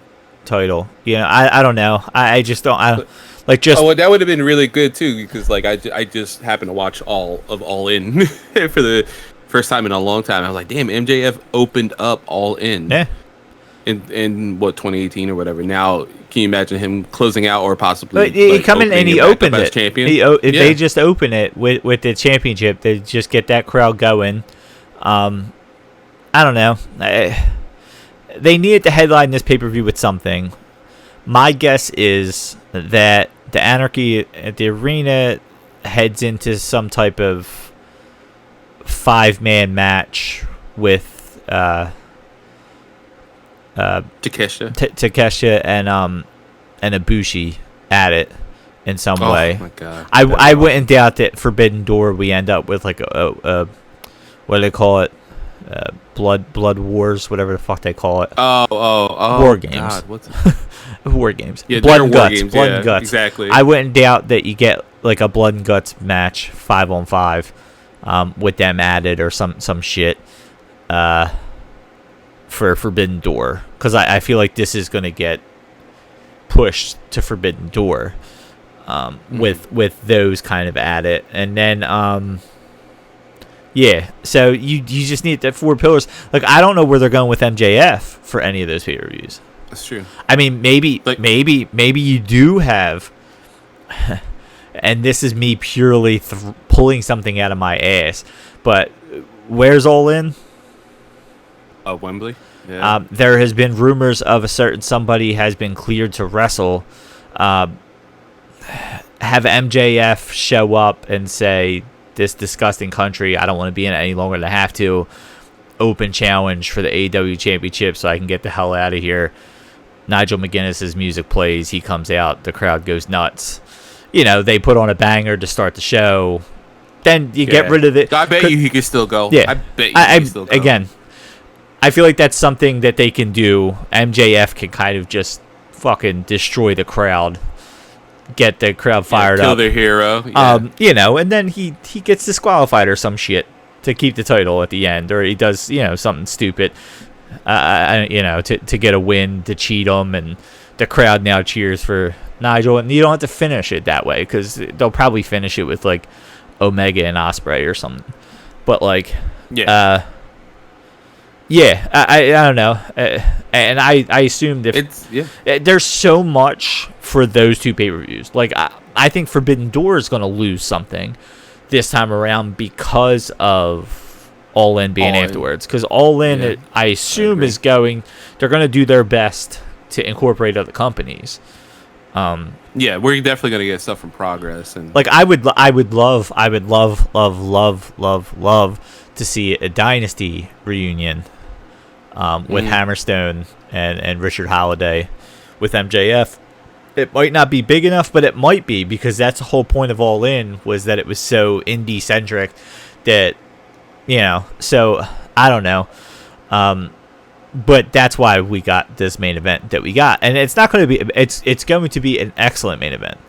title. I don't know. I just don't. I don't like just. Oh, well, that would have been really good too because like I just happened to watch all of All In for the first time in a long time. I was like, damn, MJF opened up All In. Yeah. In what 2018 or whatever. Now, can you imagine him closing out or possibly? He come in and he opened it. Champion? If they just open it with the championship, they just get that crowd going. I don't know. They needed to headline this pay-per-view with something. My guess is that the Anarchy at the Arena heads into some type of 5-man match with Takeshita and Ibushi at it in some way. Oh my god! I wouldn't doubt that Forbidden Door we end up with like a what do they call it? Blood Wars, whatever the fuck they call it. Oh! War games. God, what's War games. Yeah, blood and war guts. Games, blood yeah, and guts. Exactly. I wouldn't doubt that you get like a blood and guts match 5-on-5, with them added or some shit. For Forbidden Door, because I feel like this is going to get pushed to Forbidden Door, with those kind of at it, and then so you just need that 4 pillars. Like I don't know where they're going with MJF for any of those pay-per-views. That's true. I mean, maybe you do have, and this is me purely pulling something out of my ass, but where's All In? Wembley. Yeah. There has been rumors of a certain somebody has been cleared to wrestle. Have MJF show up and say, "This disgusting country, I don't want to be in it any longer than I have to." Open challenge for the AEW Championship, so I can get the hell out of here. Nigel McGuinness's music plays. He comes out. The crowd goes nuts. They put on a banger to start the show. Then you get rid of it. I bet you he could still go. Yeah, I bet you he could still go. Again, I feel like that's something that they can do. MJF can kind of just fucking destroy the crowd, get the crowd fired up, kill their hero. Yeah. And then he gets disqualified or some shit to keep the title at the end, or he does something stupid, to get a win to cheat him, and the crowd now cheers for Nigel, and you don't have to finish it that way because they'll probably finish it with like Omega and Ospreay or something. But like, I don't know, and I assumed if there's so much for those two pay-per-views. Like I think Forbidden Door is going to lose something this time around because of All In being afterwards. Because All In, I assume, is they're going to do their best to incorporate other companies. We're definitely going to get stuff from Progress, and like I would love to see a Dynasty reunion with Hammerstone and Richard Holiday with MJF. It might not be big enough, but it might be, because that's the whole point of All In, was that it was so indie centric that, so I don't know. But that's why we got this main event that we got, and it's not going to be. It's going to be an excellent main event.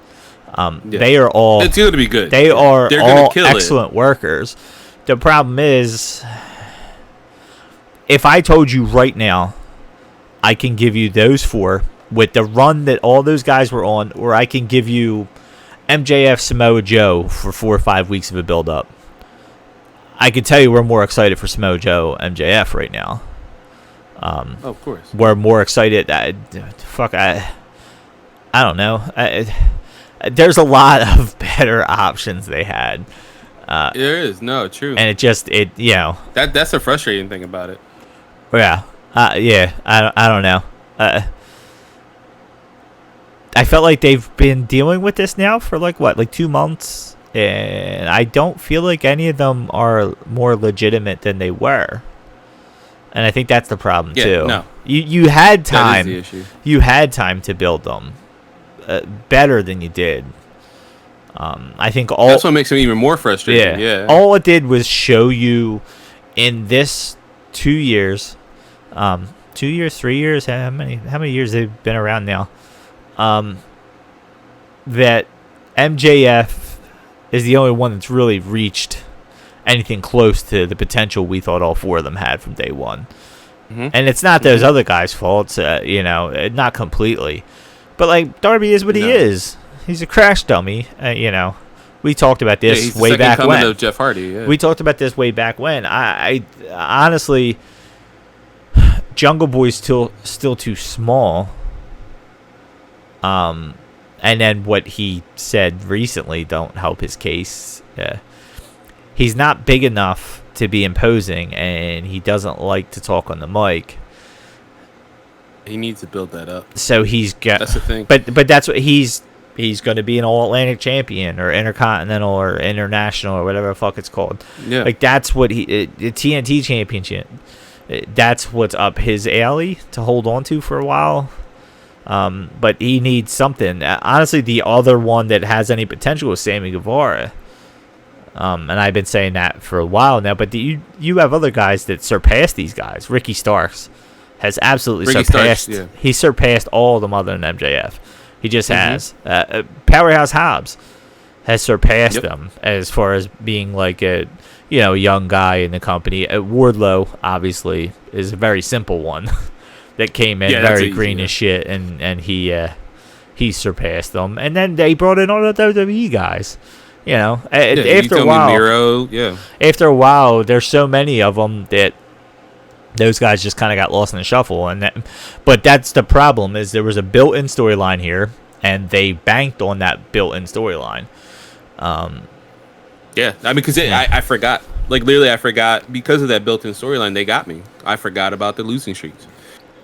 They are all. It's going to be good. They're all excellent workers. The problem is, if I told you right now, I can give you those four with the run that all those guys were on, or I can give you MJF, Samoa Joe for 4 or 5 weeks of a build-up. I can tell you we're more excited for Samoa Joe, MJF right now. Of course. We're more excited. I don't know. There's a lot of better options they had. There is. No, true. And that's a frustrating thing about it. Yeah. I don't know. I felt like they've been dealing with this now for like 2 months, and I don't feel like any of them are more legitimate than they were. And I think that's the problem too. No. You had time. That is the issue. You had time to build them better than you did. I think that's what makes them even more frustrating. Yeah. All it did was show you in this 2 years, 2 years, 3 years. How many years they've been around now? That MJF is the only one that's really reached anything close to the potential we thought all four of them had from day one. And it's not those other guys' faults, not completely. But like, Darby is what he is. He's a crash dummy. We talked about this he's way the back second when. coming of Jeff Hardy. Yeah. We talked about this way back when. I honestly, Jungle Boy's still too small. And then what he said recently don't help his case. He's not big enough to be imposing, and he doesn't like to talk on the mic. He needs to build that up. So that's the thing. But that's what he's going to be an All-Atlantic champion or Intercontinental or International or whatever the fuck it's called. Yeah. Like that's what the TNT championship. That's what's up his alley to hold on to for a while. But he needs something. Honestly, the other one that has any potential is Sammy Guevara. And I've been saying that for a while now. But you have other guys that surpass these guys. Ricky Starks has absolutely surpassed. He surpassed all of them other than MJF. He just has. Powerhouse Hobbs has surpassed them as far as being like a young guy in the company. Wardlow obviously is a very simple one. That came in very green as shit, and he surpassed them. And then they brought in all the WWE guys. After a while, Miro, after a while, there's so many of them that those guys just kind of got lost in the shuffle. But that's the problem, is there was a built-in storyline here, and they banked on that built-in storyline. Because I forgot. Like, literally, I forgot. Because of that built-in storyline, they got me. I forgot about the losing streaks.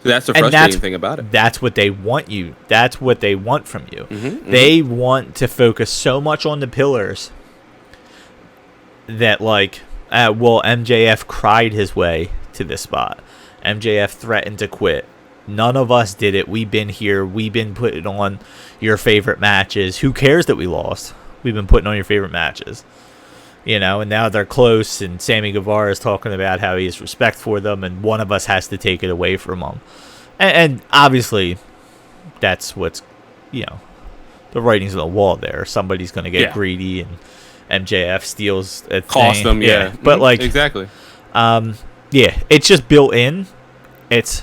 So that's the frustrating thing about it. That's what they want you. That's what they want from you. Mm-hmm, want to focus so much on the pillars that, MJF cried his way to this spot. MJF threatened to quit. None of us did it. We've been here. We've been putting on your favorite matches. Who cares that we lost? We've been putting on your favorite matches. And now they're close, and Sammy Guevara is talking about how he has respect for them, and one of us has to take it away from them. And obviously, that's what's, the writing's on the wall there. Somebody's going to get greedy, and MJF steals a cost thing. them, But, exactly. It's just built in. It's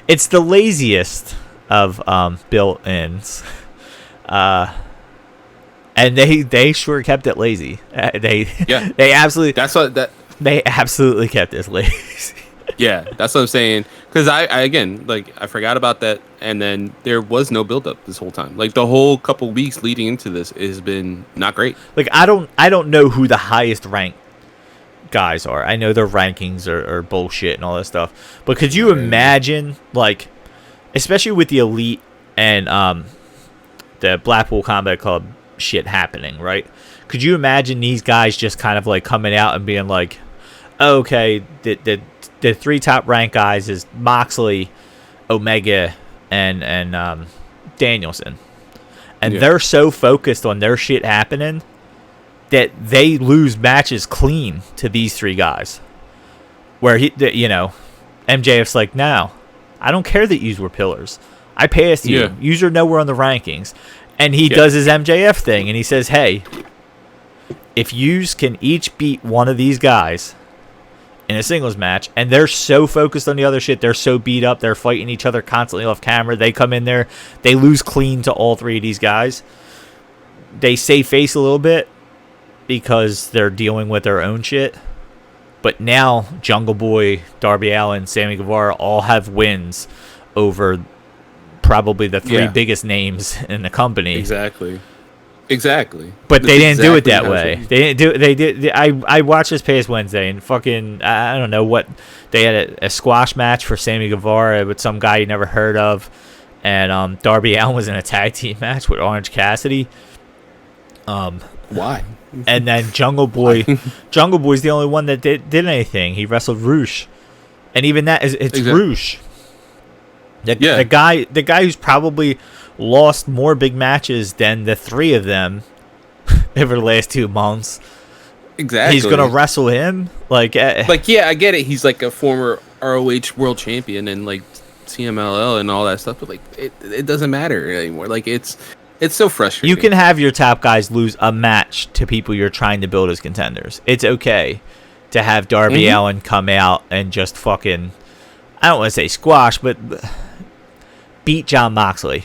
the laziest of built-ins. And they sure kept it lazy. They absolutely they absolutely kept it lazy. Yeah, that's what I'm saying. Because I again, like, I forgot about that, and then there was no build up this whole time. Like, the whole couple weeks leading into this has been not great. Like, I don't know who the highest ranked guys are. I know their rankings are bullshit and all that stuff. But could you imagine, like, especially with the Elite and the Blackpool Combat Club shit happening, right? Could you imagine these guys just kind of like coming out and being like, oh, okay, the three top ranked guys is Moxley, Omega, and Danielson, and they're so focused on their shit happening that they lose matches clean to these three guys. Where MJF's like, no, I don't care that yous were pillars. I passed you. Yeah. Yous are nowhere on the rankings. And he does his MJF thing, and he says, hey, if yous can each beat one of these guys in a singles match, and they're so focused on the other shit, they're so beat up, they're fighting each other constantly off camera, they come in there, they lose clean to all three of these guys. They save face a little bit because they're dealing with their own shit. But now Jungle Boy, Darby Allin, Sammy Guevara all have wins over probably the three biggest names in the company. Exactly. But they didn't do it that way. They did. I watched this past Wednesday, and fucking, I don't know what, they had a squash match for Sammy Guevara with some guy you never heard of, and Darby Allin was in a tag team match with Orange Cassidy. Why? And then Jungle Boy's the only one that did anything. He wrestled Roosh, and even that it's Roosh. The guy who's probably lost more big matches than the three of them over the last 2 months. Exactly. He's gonna wrestle him. I get it. He's like a former ROH world champion and like CMLL and all that stuff, but like it doesn't matter anymore. Like it's so frustrating. You can have your top guys lose a match to people you're trying to build as contenders. It's okay to have Darby Allin come out and just fucking, I don't want to say squash, but beat Jon Moxley.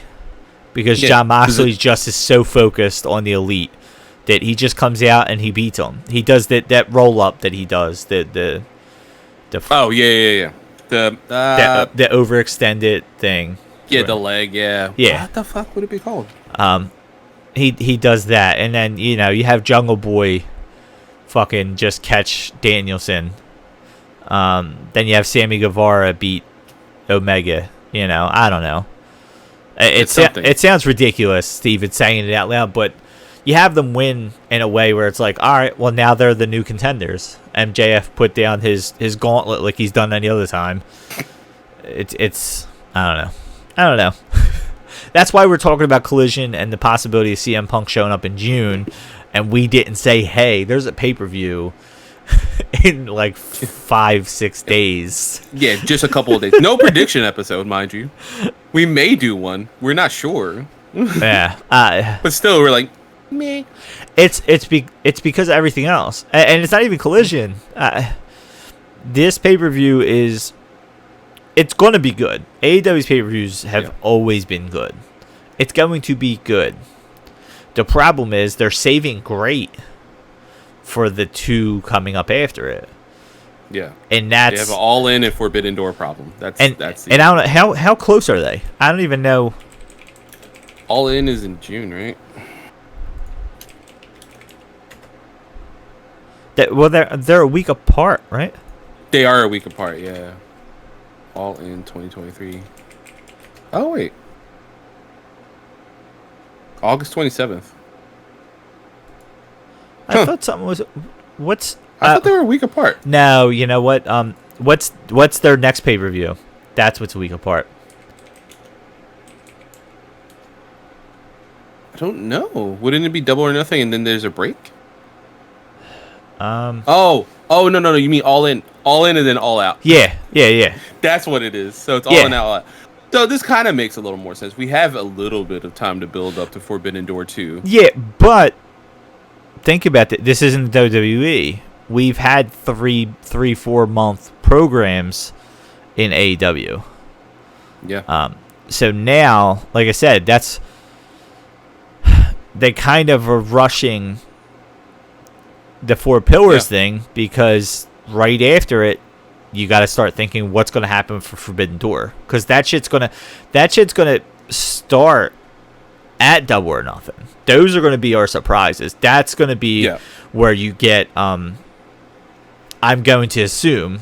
Because Jon Moxley's just is so focused on the Elite that he just comes out and he beats them. He does that roll up that he does. The overextended thing. Yeah, the leg. Yeah. What the fuck would it be called? He does that, and then you have Jungle Boy, fucking just catch Danielson. Then you have Sammy Guevara beat Omega. I don't know. It sounds ridiculous, Steven, saying it out loud, but you have them win in a way where it's like, all right, well, now they're the new contenders. MJF put down his gauntlet like he's done any other time. It's I don't know. That's why we're talking about Collision and the possibility of CM Punk showing up in June, and we didn't say, hey, there's a pay-per-view in like 5-6 days. Yeah, just a couple of days. No prediction episode, mind you. We may do one. We're not sure. Yeah. But still, we're like, meh. It's because of everything else. And it's not even Collision. This pay-per-view it's going to be good. AEW's pay-per-views have always been good. It's going to be good. The problem is they're saving great for the two coming up after it. Yeah. And that's... They have an All-In and Forbidden Door problem. That's I don't know, how close are they? I don't even know. All-In is in June, right? They're a week apart, right? They are a week apart, yeah. All in 2023. Oh, wait. August 27th. I thought something was... I thought they were a week apart. No, you know what? What's their next pay-per-view? That's what's a week apart. I don't know. Wouldn't it be Double or Nothing and then there's a break? Oh, no. You mean All In. All In and then All Out. Yeah. That's what it is. So it's All In, All Out. So this kind of makes a little more sense. We have a little bit of time to build up to Forbidden Door 2. Yeah, but think about it. This isn't WWE. We've had 3-4 month programs in AEW. Yeah. So now, like I said, they kind of are rushing the Four Pillars thing, because right after it, you got to start thinking what's going to happen for Forbidden Door, because that shit's gonna start at Double or Nothing. Those are going to be our surprises. That's going to be where you get. I'm going to assume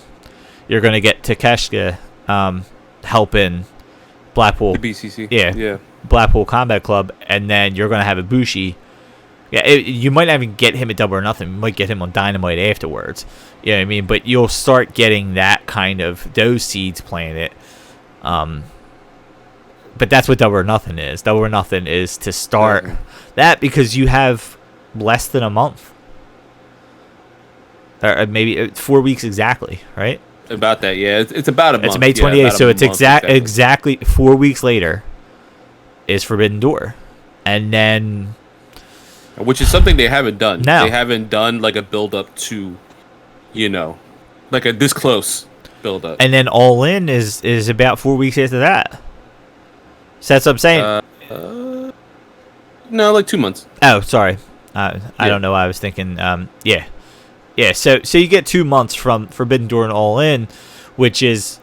you're going to get Takeshita helping Blackpool, the BCC, Blackpool Combat Club, and then you're going to have Ibushi. Yeah, you might not even get him at Double or Nothing. You might get him on Dynamite afterwards. You know what I mean? But you'll start getting that kind of those seeds planted. But that's what Double or Nothing is. Double or Nothing is to start that, because you have less than a month, or maybe 4 weeks exactly, right? About that, yeah. It's about a month. It's May 28th, so it's exactly 4 weeks later is Forbidden Door, and then. Which is something they haven't done. No. They haven't done like a build up to, like a this close build up. And then All In is about 4 weeks after that. So that's what I'm saying. No, like 2 months. Oh, sorry. I don't know why I was thinking. Yeah. So you get 2 months from Forbidden Door and All In, which is,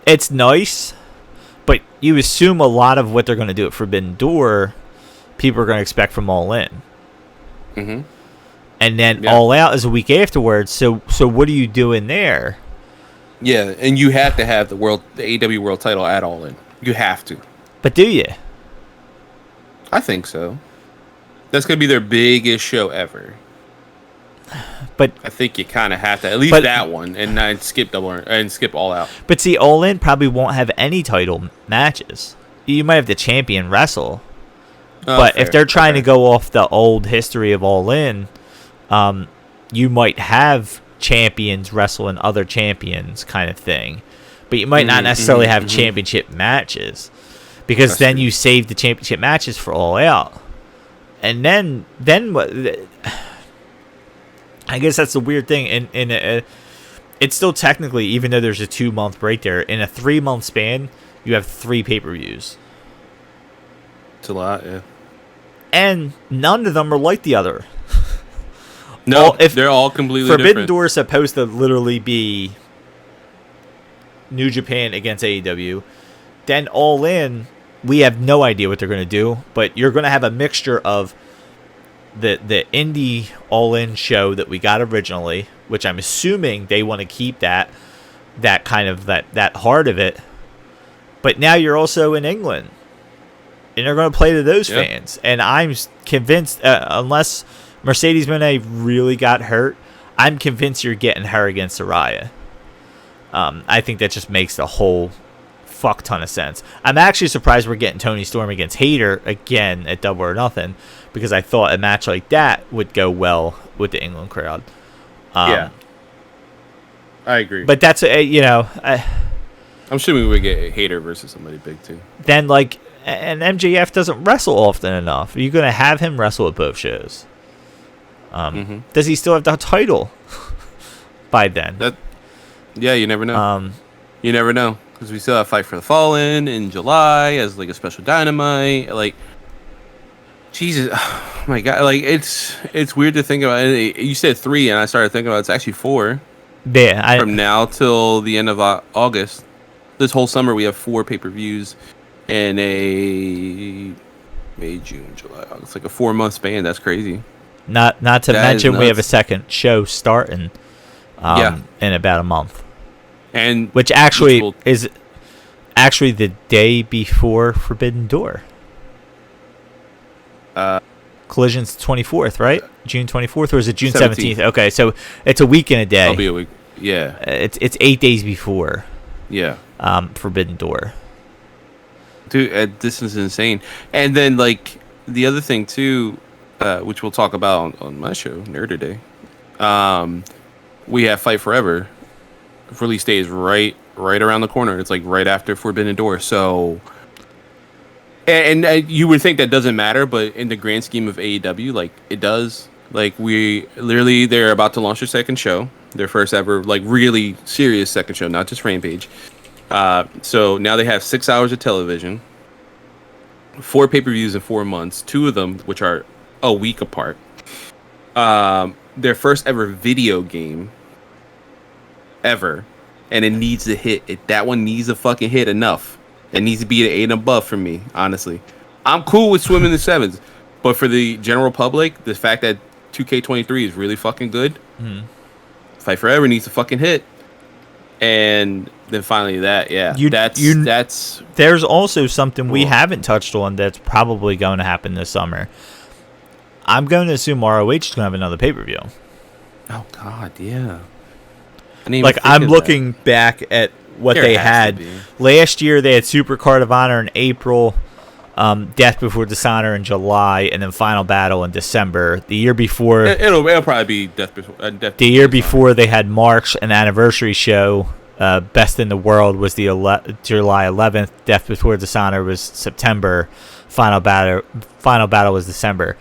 it's nice, but you assume a lot of what they're going to do at Forbidden Door, people are going to expect from All In. Mm-hmm. And then All Out is a week afterwards. So what are you doing there? Yeah, and you have to have the AEW World Title at All In. You have to. But do you? I think so. That's going to be their biggest show ever. But I think you kind of have to, at least that one, and then skip All Out. But see, All In probably won't have any title matches. You might have the champion wrestle. But fair. If they're trying to go off the old history of All In, you might have champions wrestling other champions kind of thing. But you might not necessarily have championship matches, because that's then true. You save the championship matches for All Out. And then what? I guess that's the weird thing. It's still technically, even though there's a 2 month break there, in a 3 month span, you have 3 pay-per-views. It's a lot, yeah. And none of them are like the other. No, they're all completely different. Forbidden Door is supposed to literally be New Japan against AEW. Then All In, we have no idea what they're going to do, but you're going to have a mixture of the indie All In show that we got originally, which I'm assuming they want to keep that kind of that heart of it. But now you're also in England, and they're going to play to those fans. And I'm convinced, unless Mercedes Moné really got hurt, I'm convinced you're getting her against Saraya. I think that just makes the whole fuck ton of sense. I'm actually surprised we're getting Toni Storm against Hayter again at Double or Nothing, because I thought a match like that would go well with the England crowd. I agree. But that's I'm assuming we would get Hayter versus somebody big too. Then and MJF doesn't wrestle often enough. Are you going to have him wrestle at both shows? Does he still have the title by then? You never know. You never know, because we still have Fight for the Fallen in July as like a special Dynamite. Like, Jesus, oh my God! Like, it's weird to think about. You said 3, and I started thinking about it's actually 4. Yeah, from now till the end of August. This whole summer we have 4 pay-per-views in a May, June, July, August. Like a 4-month span. That's crazy. Not to mention we have a second show starting in about a month. And which is actually the day before Forbidden Door. Collision's 24th, right? June 24th, or is it June 17th? Okay, so it's a week and a day. It'll be a week. Yeah. It's 8 days before. Yeah. Forbidden Door. Dude, this is insane. And then like the other thing too, which we'll talk about on my show, Nerd Today. We have Fight Forever. Release day is right around the corner. It's like right after Forbidden Door. So, and you would think that doesn't matter, but in the grand scheme of AEW, like it does. Like they're about to launch their second show, their first ever like really serious second show, not just Rampage. So now they have 6 hours of television. 4 pay-per-views in 4 months, 2 of them which are a week apart. Their first ever video game ever, and it needs to hit. That one needs to fucking hit enough. It needs to be an 8 and above for me, honestly. I'm cool with swimming the 7s, but for the general public, the fact that 2K23 is really fucking good, Fight Forever needs to fucking hit. And then finally that's there's also something we haven't touched on that's probably going to happen this summer. I'm going to assume ROH is going to have another pay-per-view. Oh God, yeah. Like, I'm looking back at what they had last year. They had Super Card of Honor in April, Death Before Dishonor in July, and then Final Battle in December. The year before, it'll probably be Death Before. The year before, they had March, an anniversary show. Best in the World was the July 11th. Death Before Dishonor was September. Final Battle was December.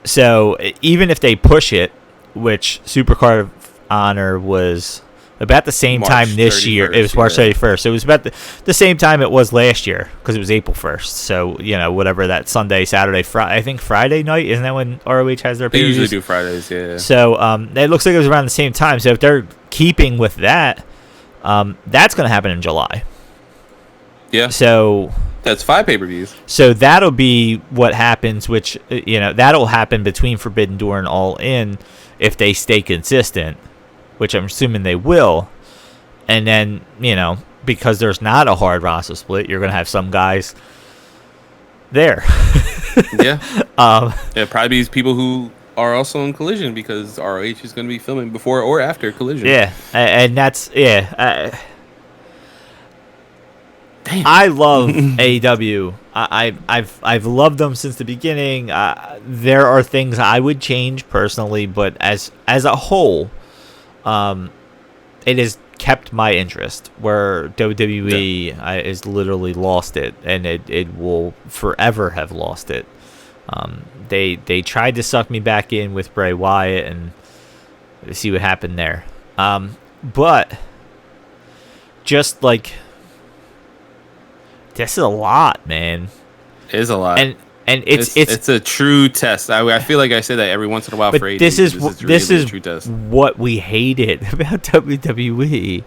So even if they push it, which Super Card of Honor was about the same time this year. It was March 31st. So it was about the same time it was last year, because it was April 1st. So, whatever that Sunday, Saturday, Friday. I think Friday night, isn't that when ROH has their pay-per-views? They usually do Fridays, yeah. So it looks like it was around the same time. So if they're keeping with that, that's going to happen in July. Yeah. So that's 5 pay-per-views. So that'll be what happens, which, that'll happen between Forbidden Door and All In if they stay consistent, which I'm assuming they will. And then, because there's not a hard roster split, you're going to have some guys there. Yeah. It probably be people who are also in Collision, because ROH is going to be filming before or after Collision. Yeah. And that's, Damn. I love AEW. I've loved them since the beginning. There are things I would change personally, but as a whole, it has kept my interest. Where WWE has literally lost it, and it will forever have lost it. They tried to suck me back in with Bray Wyatt, and see what happened there. But just like, this is a lot, man. It is a lot, and it's a true test. I feel like I say that every once in a while. But for AEW, this is a true test. What we hated about WWE,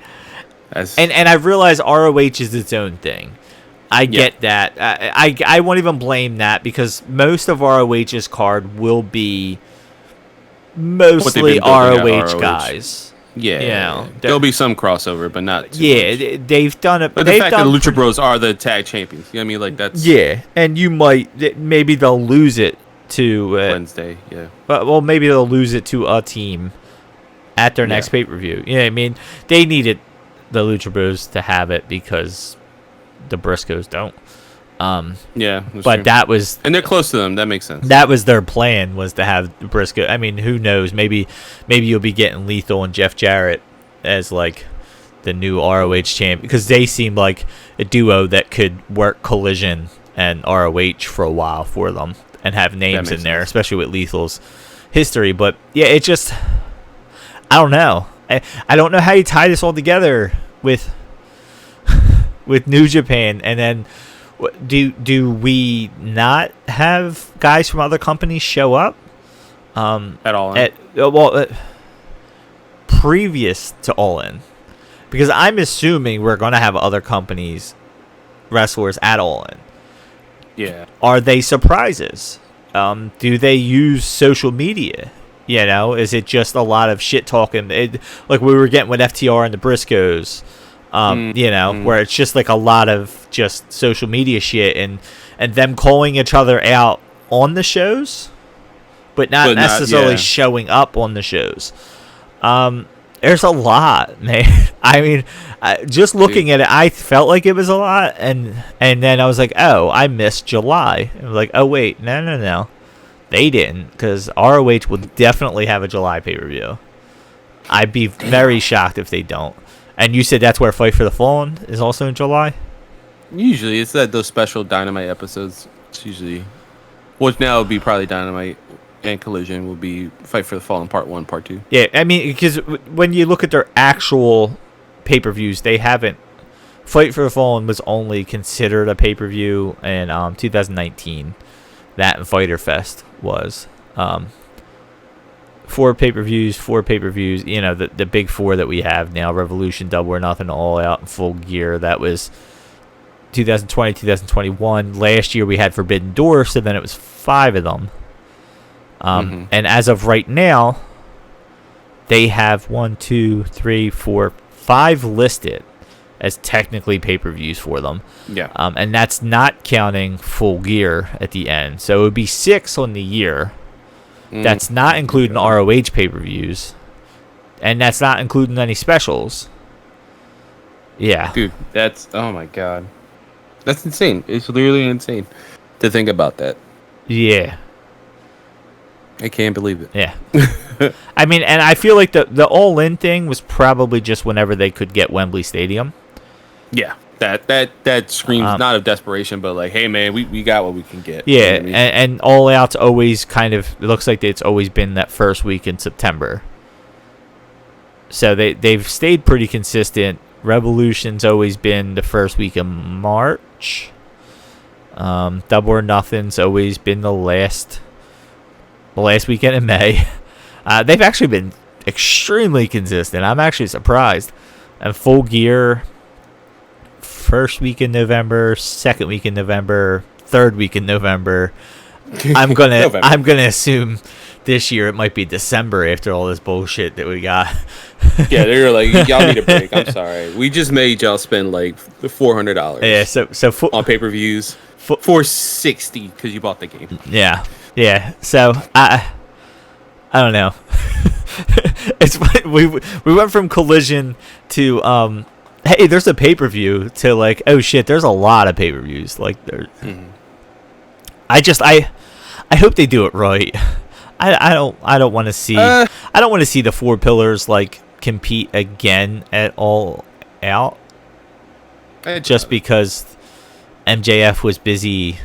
and I realize ROH is its own thing. I get that. I won't even blame that, because most of ROH's card will be mostly ROH guys. Yeah, there'll be some crossover, but not too much. They've done it. But the fact that the Lucha Bros are the tag champions, you know what I mean? Like, that's... Yeah, and maybe they'll lose it to... Wednesday, yeah. Well, maybe they'll lose it to a team at their next pay-per-view. You know what I mean? They needed the Lucha Bros to have it, because the Briscoes don't. Yeah, but true. That was, and they're close to them. That makes sense. That was their plan, was to have Briscoe. I mean, who knows? Maybe you'll be getting Lethal and Jeff Jarrett as like the new ROH champ, because they seem like a duo that could work Collision and ROH for a while for them and have names in there, especially with Lethal's history. But yeah, it just, I don't know. I don't know how you tie this all together with New Japan, and then. Do we not have guys from other companies show up at All In? Previous to All In, because I'm assuming we're going to have other companies, wrestlers at All In. Yeah. Are they surprises? Do they use social media? Is it just a lot of shit talking? Like we were getting with FTR and the Briscoes. Where it's just like a lot of just social media shit and them calling each other out on the shows, but not necessarily showing up on the shows. There's a lot, man. I mean, just looking at it, I felt like it was a lot, and then I was like, oh, I missed July. I was like, oh wait, no, they didn't, because ROH will definitely have a July pay-per-view. I'd be very shocked if they don't. And you said that's where Fight for the Fallen is also in July? Usually. It's those special Dynamite episodes. It's usually... Which now would be probably Dynamite and Collision will be Fight for the Fallen Part 1, Part 2. Yeah, I mean, because when you look at their actual pay-per-views, they haven't Fight for the Fallen was only considered a pay-per-view in 2019. That and Fyter Fest was. 4 pay-per-views. You know, the big 4 that we have now: Revolution, Double or Nothing, All Out, and Full Gear. That was 2020, 2021. Last year we had Forbidden Door, so then it was 5 of them. And as of right now, they have 1, 2, 3, 4, 5 listed as technically pay-per-views for them. Yeah. And that's not counting Full Gear at the end. So it would be 6 on the year. That's not including ROH pay-per-views. And that's not including any specials. Yeah. Dude, that's... Oh, my God. That's insane. It's literally insane to think about that. Yeah. I can't believe it. Yeah. I mean, and I feel like the all-in thing was probably just whenever they could get Wembley Stadium. Yeah. That screams not of desperation, but like, hey, man, we got what we can get. Yeah, You know what I mean? and All Out's always kind of... It looks like it's always been that first week in September. So they've stayed pretty consistent. Revolution's always been the first week of March. Double or Nothing's always been the last weekend in May. They've actually been extremely consistent. I'm actually surprised. And Full Gear, first week in November, second week in November, third week in November. I'm gonna assume this year it might be December after all this bullshit that we got. Yeah, they're like, y'all need a break. I'm sorry. We just made y'all spend like $400. Yeah, so on pay-per-views. $460 because you bought the game. Yeah. So I don't know. It's we went from Collision to hey, there's a pay-per-view to like, oh shit, there's a lot of pay-per-views. Like there. I hope they do it right. I don't want to see the 4 pillars like compete again at All Out. Just because MJF was busy,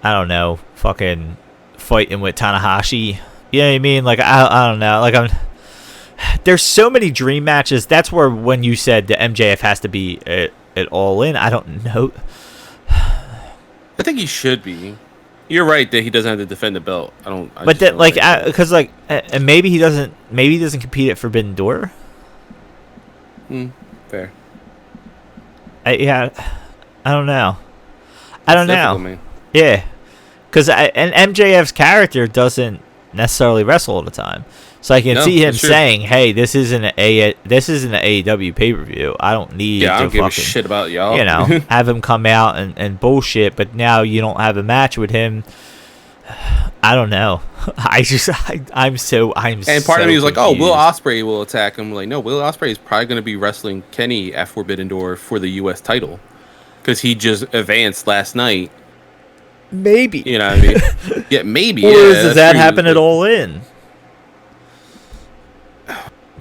I don't know, fucking fighting with Tanahashi. You know what I mean? Like I don't know. Like there's so many dream matches. That's where when you said the MJF has to be at All In, I don't know. I think he should be. You're right that he doesn't have to defend the belt. Because and maybe he doesn't compete at Forbidden Door. Fair. I don't know. I don't know. Man. Yeah, because and MJF's character doesn't necessarily wrestle all the time, so I can see him saying, "Hey, this isn't an AEW pay-per-view. I don't need I don't to give a shit about y'all." You know, have him come out and bullshit. But now you don't have a match with him. I don't know. I'm so. And part of me is like, oh, Will Ospreay will attack him. Like, no, Will Ospreay is probably going to be wrestling Kenny at Forbidden Door for the U.S. title because he just advanced last night. Maybe. You know what I mean? Yeah, maybe. Or does that happen at All In?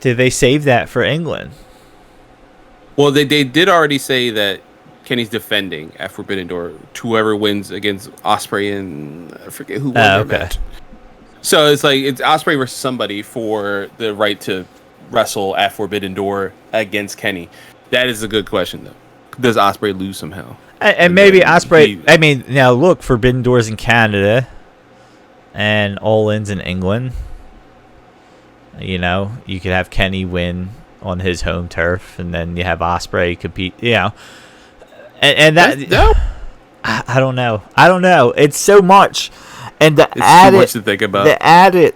Did they save that for England? Well, they did already say that Kenny's defending at Forbidden Door. Whoever wins against Ospreay and I forget who won that match. So it's like it's Ospreay versus somebody for the right to wrestle at Forbidden Door against Kenny. That is a good question though. Does Ospreay lose somehow? And maybe Ospreay. I mean, now look, Forbidden Door's in Canada, and All In's in England. You know, you could have Kenny win on his home turf, and then you have Ospreay compete. You know, and that. I don't know. It's so much, and it's too much to think about. The added,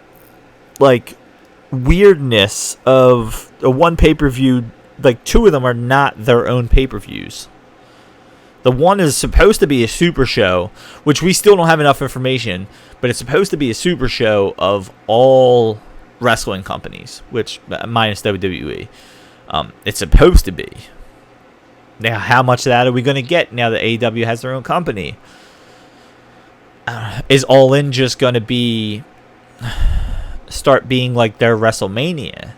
like, weirdness of a one pay-per-view. Like 2 of them are not their own pay-per-views. The one is supposed to be a super show, which we still don't have enough information, but it's supposed to be a super show of all wrestling companies, which minus WWE. It's supposed to be. Now, how much of that are we going to get now that AEW has their own company? Is All In just going to start being like their WrestleMania?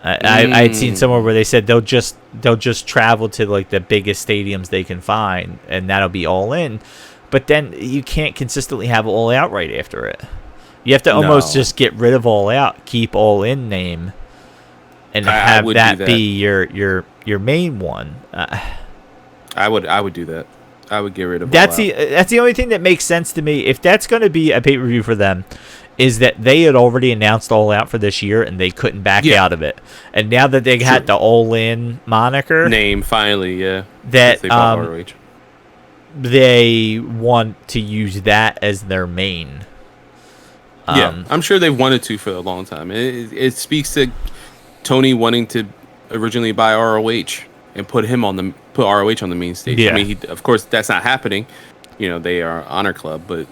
I'd seen somewhere where they said they'll just travel to like the biggest stadiums they can find, and that'll be All In. But then you can't consistently have All Out right after it. You have to almost just get rid of All Out, keep All In name, and have that be your your main one. I would do that. I would get rid of that's the only thing that makes sense to me. If that's going to be a pay-per-view for them, is that they had already announced All Out for this year and they couldn't back out of it. And now that they had the All In moniker name finally, that they want to use that as their main. I'm sure they've wanted to for a long time. It speaks to Tony wanting to originally buy ROH and put ROH on the main stage. Yeah. I mean, of course, that's not happening. You know, they are Honor Club, but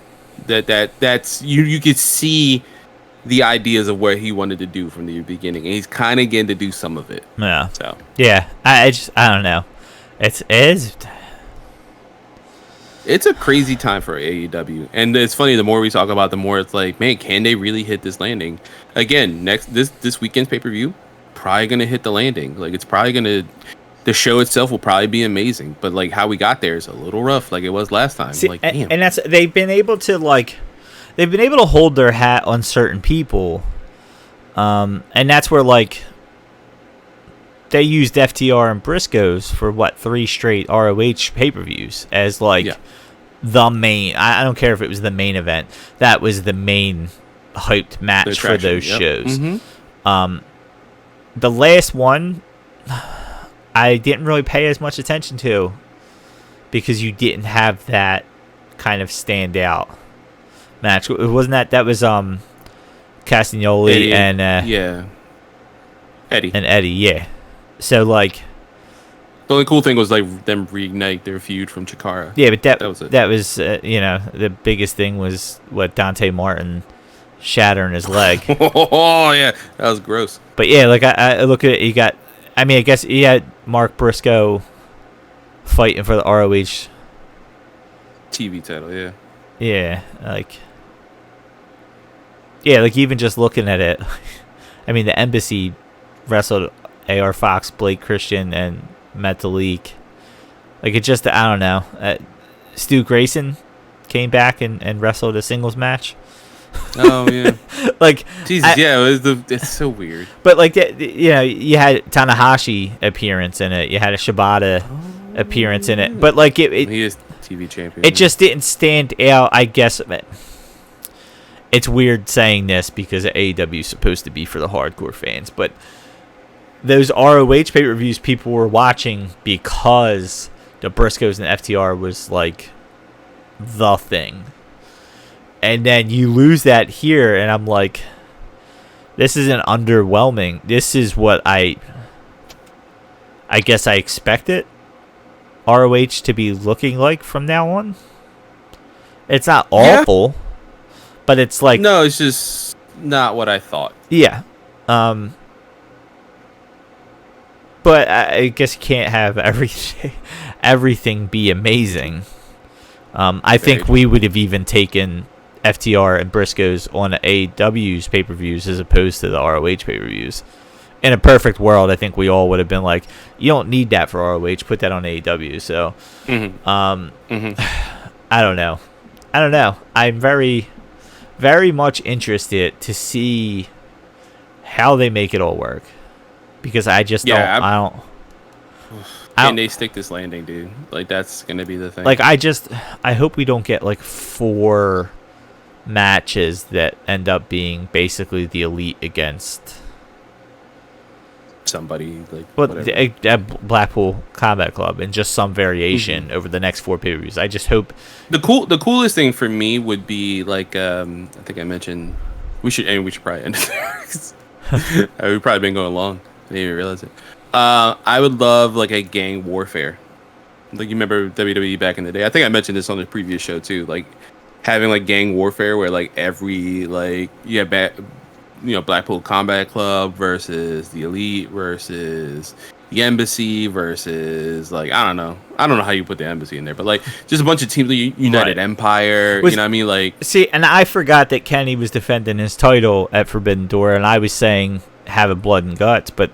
that's you could see the ideas of what he wanted to do from the beginning, and he's kind of getting to do some of it. Yeah. So yeah, I don't know. It's a crazy time for AEW, and it's funny. The more we talk about, the more it's like, man, can they really hit this landing again? This weekend's pay-per-view, probably gonna hit the landing. Like, it's probably gonna. The show itself will probably be amazing, but like how we got there is a little rough, like it was last time. See, like, damn. And that's they've been able to hold their hat on certain people, and that's where like they used FTR and Briscoes for 3 straight ROH pay-per-views as like the main. I don't care if it was the main event. That was the main hyped match for those shows. Mm-hmm. The last one, I didn't really pay as much attention to because you didn't have that kind of standout match. It wasn't that was Castagnoli and Eddie, yeah. So like the only cool thing was like them reignite their feud from Chikara. Yeah, but that was the biggest thing was what Dante Martin shattering his leg. Oh yeah, that was gross. But yeah, like I look at it, you got. I mean, I guess he had Mark Briscoe fighting for the ROH TV title, yeah. Yeah, like even just looking at it, I mean, the Embassy wrestled AR Fox, Blake Christian, and Metalik. Like, it just, I don't know. Stu Grayson came back and wrestled a singles match. Oh yeah, like Jesus, it's so weird. But like you had Tanahashi appearance in it, you had a Shibata appearance in it, but like it he is TV champion. It just didn't stand out. I guess it's weird saying this because AEW is supposed to be for the hardcore fans, but those ROH pay-per-views people were watching because the Briscoes and FTR was like the thing. And then you lose that here, and I'm like, this isn't underwhelming. This is what I guess I expected ROH to be looking like from now on. It's not awful, but it's like... No, it's just not what I thought. Yeah. But I guess you can't have everything be amazing. I think we would have even taken FTR and Briscoes on AEW's pay-per-views as opposed to the ROH pay-per-views. In a perfect world, I think we all would have been like, you don't need that for ROH, put that on AEW. So, I don't know. I'm very, very much interested to see how they make it all work. Because I just don't... Can they stick this landing, dude? Like, that's going to be the thing. Like, I hope we don't get, like, 4... matches that end up being basically the Elite against somebody like a Blackpool Combat Club and just some variation over the next 4 pay-per-views. I just hope the coolest thing for me would be like I think I mentioned we should probably end it there. We've probably been going long. I didn't even realize it. I would love like a gang warfare. Like, you remember WWE back in the day? I think I mentioned this on the previous show too. Like, having like gang warfare where like every like Blackpool Combat Club versus the Elite versus the Embassy versus like I don't know how you put the Embassy in there, but like just a bunch of teams, United Empire, you know what I mean? Like, see, and I forgot that Kenny was defending his title at Forbidden Door, and I was saying having blood and guts, but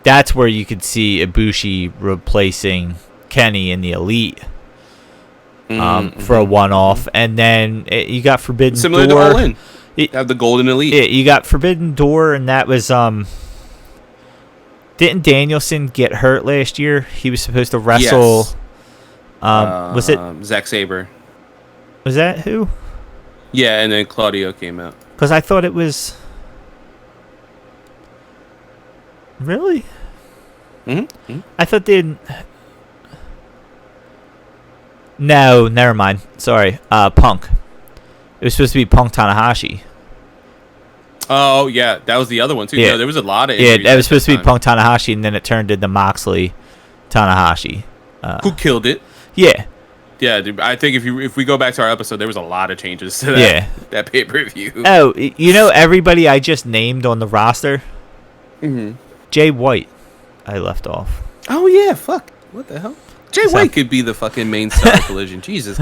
that's where you could see Ibushi replacing Kenny in the Elite. For a one-off, and then you got Forbidden Door. Similar to All In. You have the Golden Elite. You got Forbidden Door, and that was Didn't Danielson get hurt last year? He was supposed to wrestle. Yes. Was it Zack Sabre? Was that who? Yeah, and then Claudio came out. Because I thought it was. Really? Mm-hmm. I thought they'd. No, never mind. Sorry. Punk. It was supposed to be Punk Tanahashi. Oh, yeah. That was the other one, too. Yeah. No, there was a lot of Yeah, injuries that was supposed to be time. Punk Tanahashi, and then it turned into Moxley Tanahashi. Who killed it. Yeah. Yeah, dude, I think if we go back to our episode, there was a lot of changes to that, that pay-per-view. Oh, you know everybody I just named on the roster? Mm-hmm. Jay White, I left off. Oh, yeah, fuck. What the hell? Jay White could be the fucking main star of Collision. Jesus,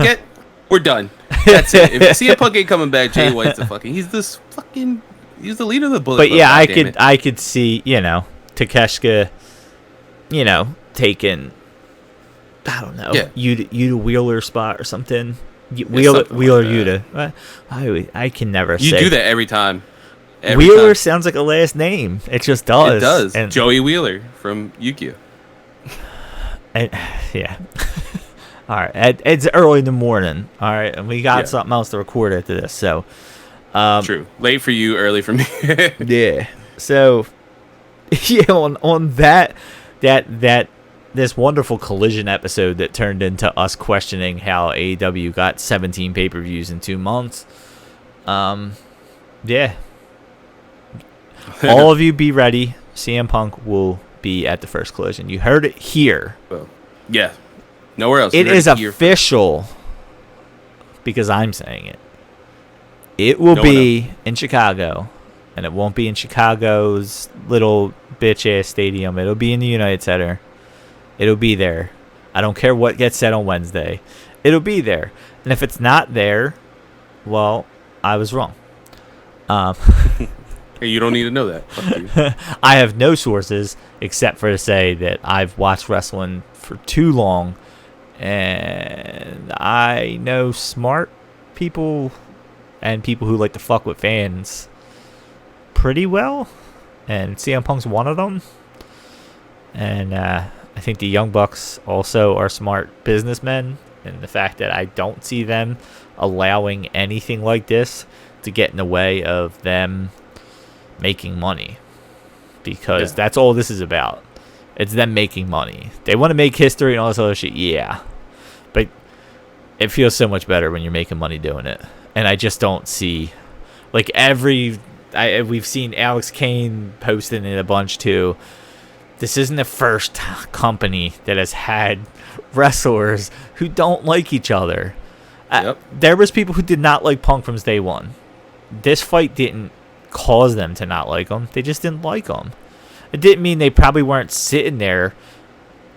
we're done. That's it. If CM Punk ain't coming back, Jay White's he's the leader of the Bullet But Club, yeah, goddammit. I could see, Takeshita, taking, I don't know, Yuta Wheeler spot or something. Wheeler something like that. Yuta. I can never You say. do that every time. Wheeler sounds like a last name. It just does. It does. And, Joey Wheeler from Yu-Gi-Oh. Yeah. All right. It's early in the morning. All right. And we got something else to record after this. So. True. Late for you, early for me. Yeah. So, on that this wonderful Collision episode that turned into us questioning how AEW got 17 pay-per-views in 2 months. Yeah. All of you be ready. CM Punk will be at the first Collision. You heard it here. Well, yeah. Nowhere else. It is official because I'm saying it. It will be in Chicago, and it won't be in Chicago's little bitch-ass stadium. It'll be in the United Center. It'll be there. I don't care what gets said on Wednesday. It'll be there. And if it's not there, well, I was wrong. You don't need to know that. Fuck you. I have no sources except for to say that I've watched wrestling for too long, and I know smart people and people who like to fuck with fans pretty well, and CM Punk's one of them. And I think the Young Bucks also are smart businessmen, and the fact that I don't see them allowing anything like this to get in the way of them making money, because that's all this is about. It's them making money. They want to make history and all this other shit, but it feels so much better when you're making money doing it. And I just don't see, like, we've seen Alex Kane posting it a bunch too. This isn't the first company that has had wrestlers who don't like each other. There was people who did not like Punk from day one. This fight didn't cause them to not like him. They just didn't like him. It didn't mean they probably weren't sitting there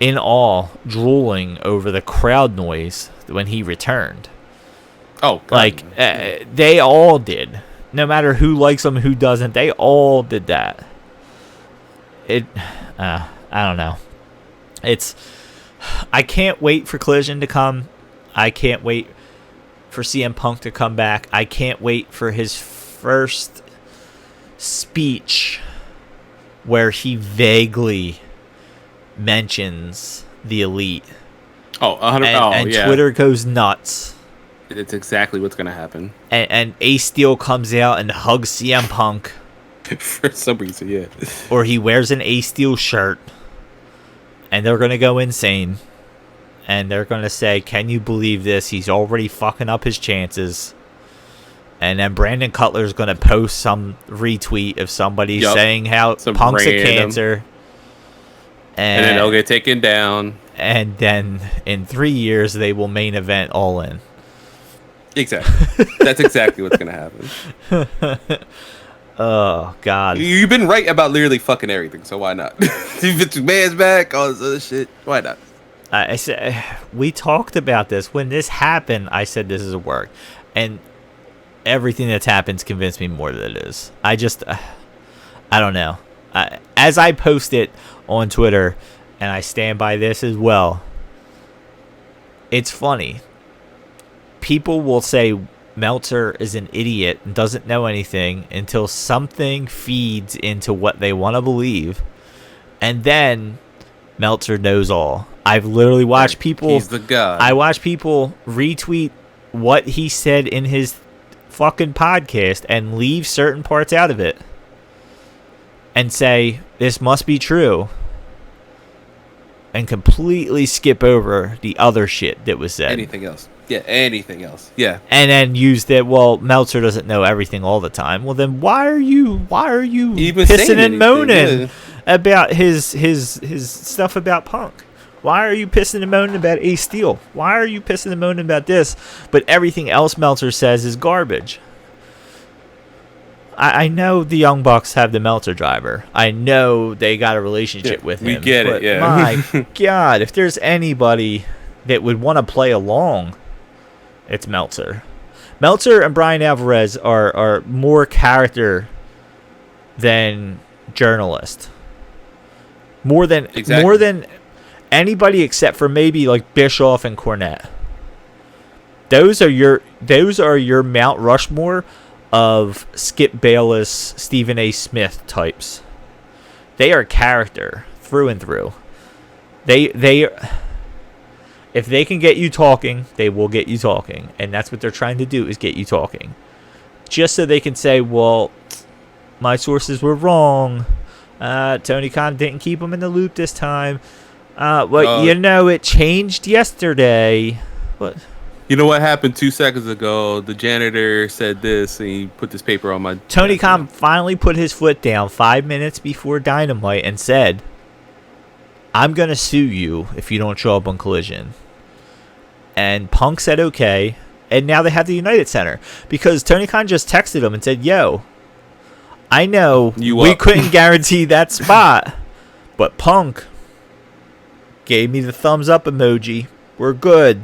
in awe, drooling over the crowd noise when he returned. Oh, God. Like, they all did. No matter who likes him, who doesn't, they all did that. I don't know. I can't wait for Collision to come. I can't wait for CM Punk to come back. I can't wait for his first speech where he vaguely mentions the Elite. Oh, 100%. And Twitter goes nuts. It's exactly what's going to happen. And Ace Steel comes out and hugs CM Punk. For some reason, yeah. Or he wears an Ace Steel shirt. And they're going to go insane. And they're going to say, can you believe this? He's already fucking up his chances. And then Brandon Cutler's going to post some retweet of somebody saying how Punk's a cancer. And then they'll get taken down. And then in 3 years, they will main event All In. Exactly. That's exactly what's going to happen. Oh, God. You've been right about literally fucking everything, so why not? If McMahon's back, all this other shit, why not? I said, we talked about this. When this happened, I said this is a work. And everything that's happened convinced me more that it is. I don't know. As I post it on Twitter, and I stand by this as well, it's funny. People will say Meltzer is an idiot and doesn't know anything until something feeds into what they want to believe. And then Meltzer knows all. I've literally watched people. He's the god. I watch people retweet what he said in his fucking podcast and leave certain parts out of it and say this must be true and completely skip over the other shit that was said. Anything else. Yeah. And then use that, well, Meltzer doesn't know everything all the time. Well, then why are you Even pissing and anything, moaning about his stuff about Punk? Why are you pissing and moaning about Ace Steel? Why are you pissing and moaning about this? But everything else Meltzer says is garbage. I know the Young Bucks have the Meltzer driver. I know they got a relationship with him. We get it, yeah. My God, if there's anybody that would want to play along, it's Meltzer. Meltzer and Brian Alvarez are more character than journalist. More than anybody except for maybe like Bischoff and Cornette. Those are your Mount Rushmore of Skip Bayless, Stephen A. Smith types. They are character through and through. They if they can get you talking, they will get you talking, and that's what they're trying to do, is get you talking. Just so they can say, well, my sources were wrong. Tony Khan didn't keep them in the loop this time. It changed yesterday. What? You know what happened 2 seconds ago? The janitor said this, and he put this paper on my... Tony Khan finally put his foot down 5 minutes before Dynamite and said, I'm going to sue you if you don't show up on Collision. And Punk said okay, and now they have the United Center. Because Tony Khan just texted him and said, yo, I know we couldn't guarantee that spot, but Punk gave me the thumbs up emoji. We're good.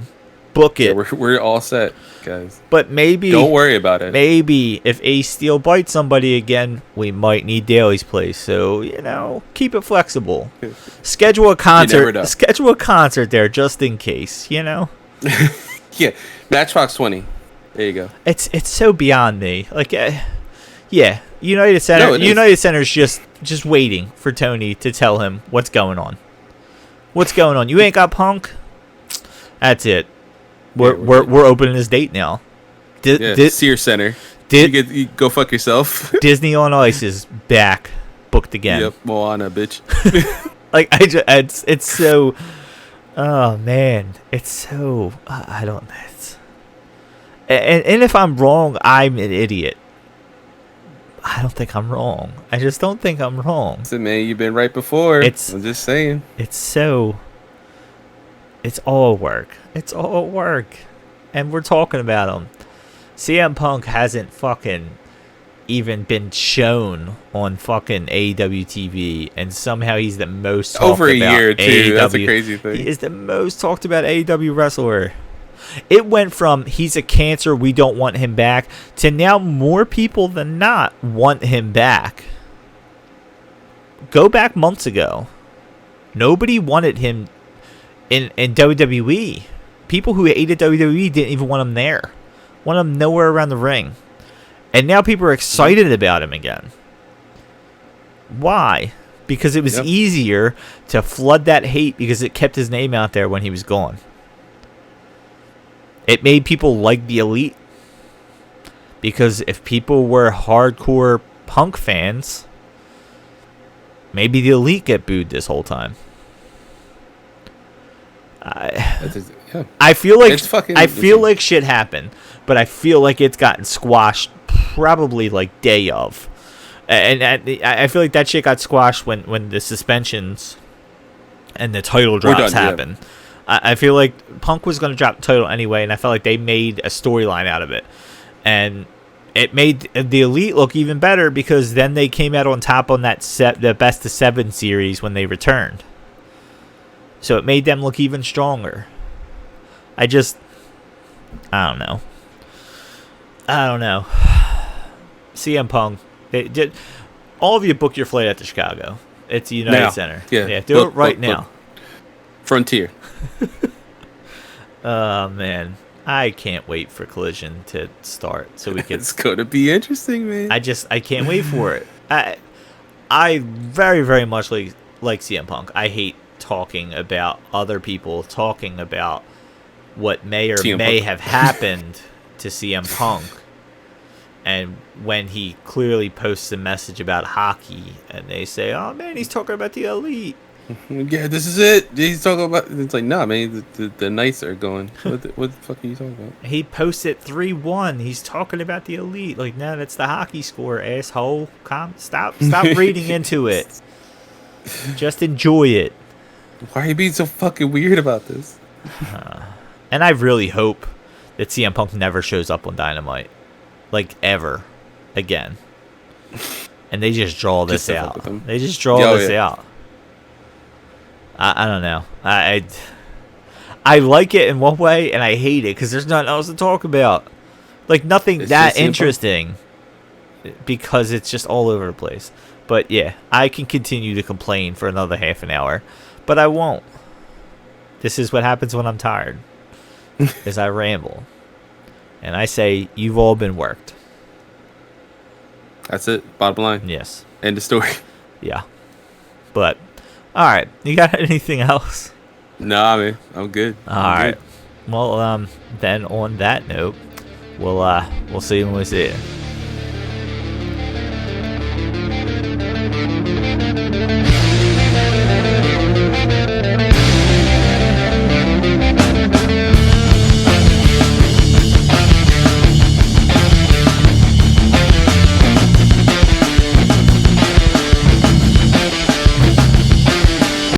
Book it. Yeah, we're all set, guys. But maybe... Don't worry about it. Maybe if Ace Steel bites somebody again, we might need Daly's place. So, keep it flexible. Schedule a concert. Schedule a concert there just in case, Yeah. Matchbox 20. There you go. It's so beyond me. Like, yeah. United Center. No, United Center's just waiting for Tony to tell him what's going on. What's going on? You ain't got Punk? That's it. We're opening this date now. Sears Center. You go fuck yourself. Disney on Ice is back, booked again. Yep, Moana, bitch. Like it's so. Oh man, it's so. I don't. And if I'm wrong, I'm an idiot. I don't think I'm wrong. I just don't think I'm wrong. Listen, man, you've been right before. I'm just saying. It's so. It's all work. It's all work. And we're talking about him. CM Punk hasn't fucking even been shown on fucking AEW TV, and somehow he's the most talked over a about year too. AEW. That's a crazy thing. He is the most talked about AEW wrestler. It went from he's a cancer, we don't want him back, to now more people than not want him back. Go back months ago. Nobody wanted him in WWE. People who hated WWE didn't even want him there. Want him nowhere around the ring. And now people are excited about him again. Why? Because it was easier to flood that hate because it kept his name out there when he was gone. It made people like the Elite. Because if people were hardcore Punk fans, maybe the Elite get booed this whole time. I feel like shit happened, but I feel like it's gotten squashed probably like day of, and I feel like that shit got squashed when the suspensions and the title drops happened. Yeah. I feel like Punk was going to drop the title anyway, and I felt like they made a storyline out of it, and it made the Elite look even better because then they came out on top on the Best of 7 series when they returned. So it made them look even stronger. I don't know. CM Punk. All of you book your flight out to Chicago. It's the United Center. Yeah, do it right now. Frontier. Oh, man. I can't wait for Collision to start so we can... It's going to be interesting, man. I can't wait for it. I very, very much like CM Punk. I hate talking about other people talking about what may or CM may Punk. have happened to CM Punk. And when he clearly posts a message about hockey and they say, oh man, he's talking about the elite. Yeah, this is it. He's talking about. It's like, nah, man. The Knights are going. What the fuck are you talking about? He posted 3-1. He's talking about the elite. Like, no, that's the hockey score, asshole. Stop reading into it. Just enjoy it. Why are you being so fucking weird about this? And I really hope that CM Punk never shows up on Dynamite. Like, ever. Again. And they just draw this out. They just draw this out. I don't know. I like it in one way, and I hate it because there's nothing else to talk about. Like, nothing It's that just CM interesting because it's just all over the place. But, yeah, I can continue to complain for another half an hour, but I won't. This is what happens when I'm tired, is I ramble. And I say, you've all been worked. That's it. Bottom line. Yes. End of story. Yeah. But, all right. You got anything else? Nah, man. I'm good. All right. Well, then on that note, we'll see you when we see you.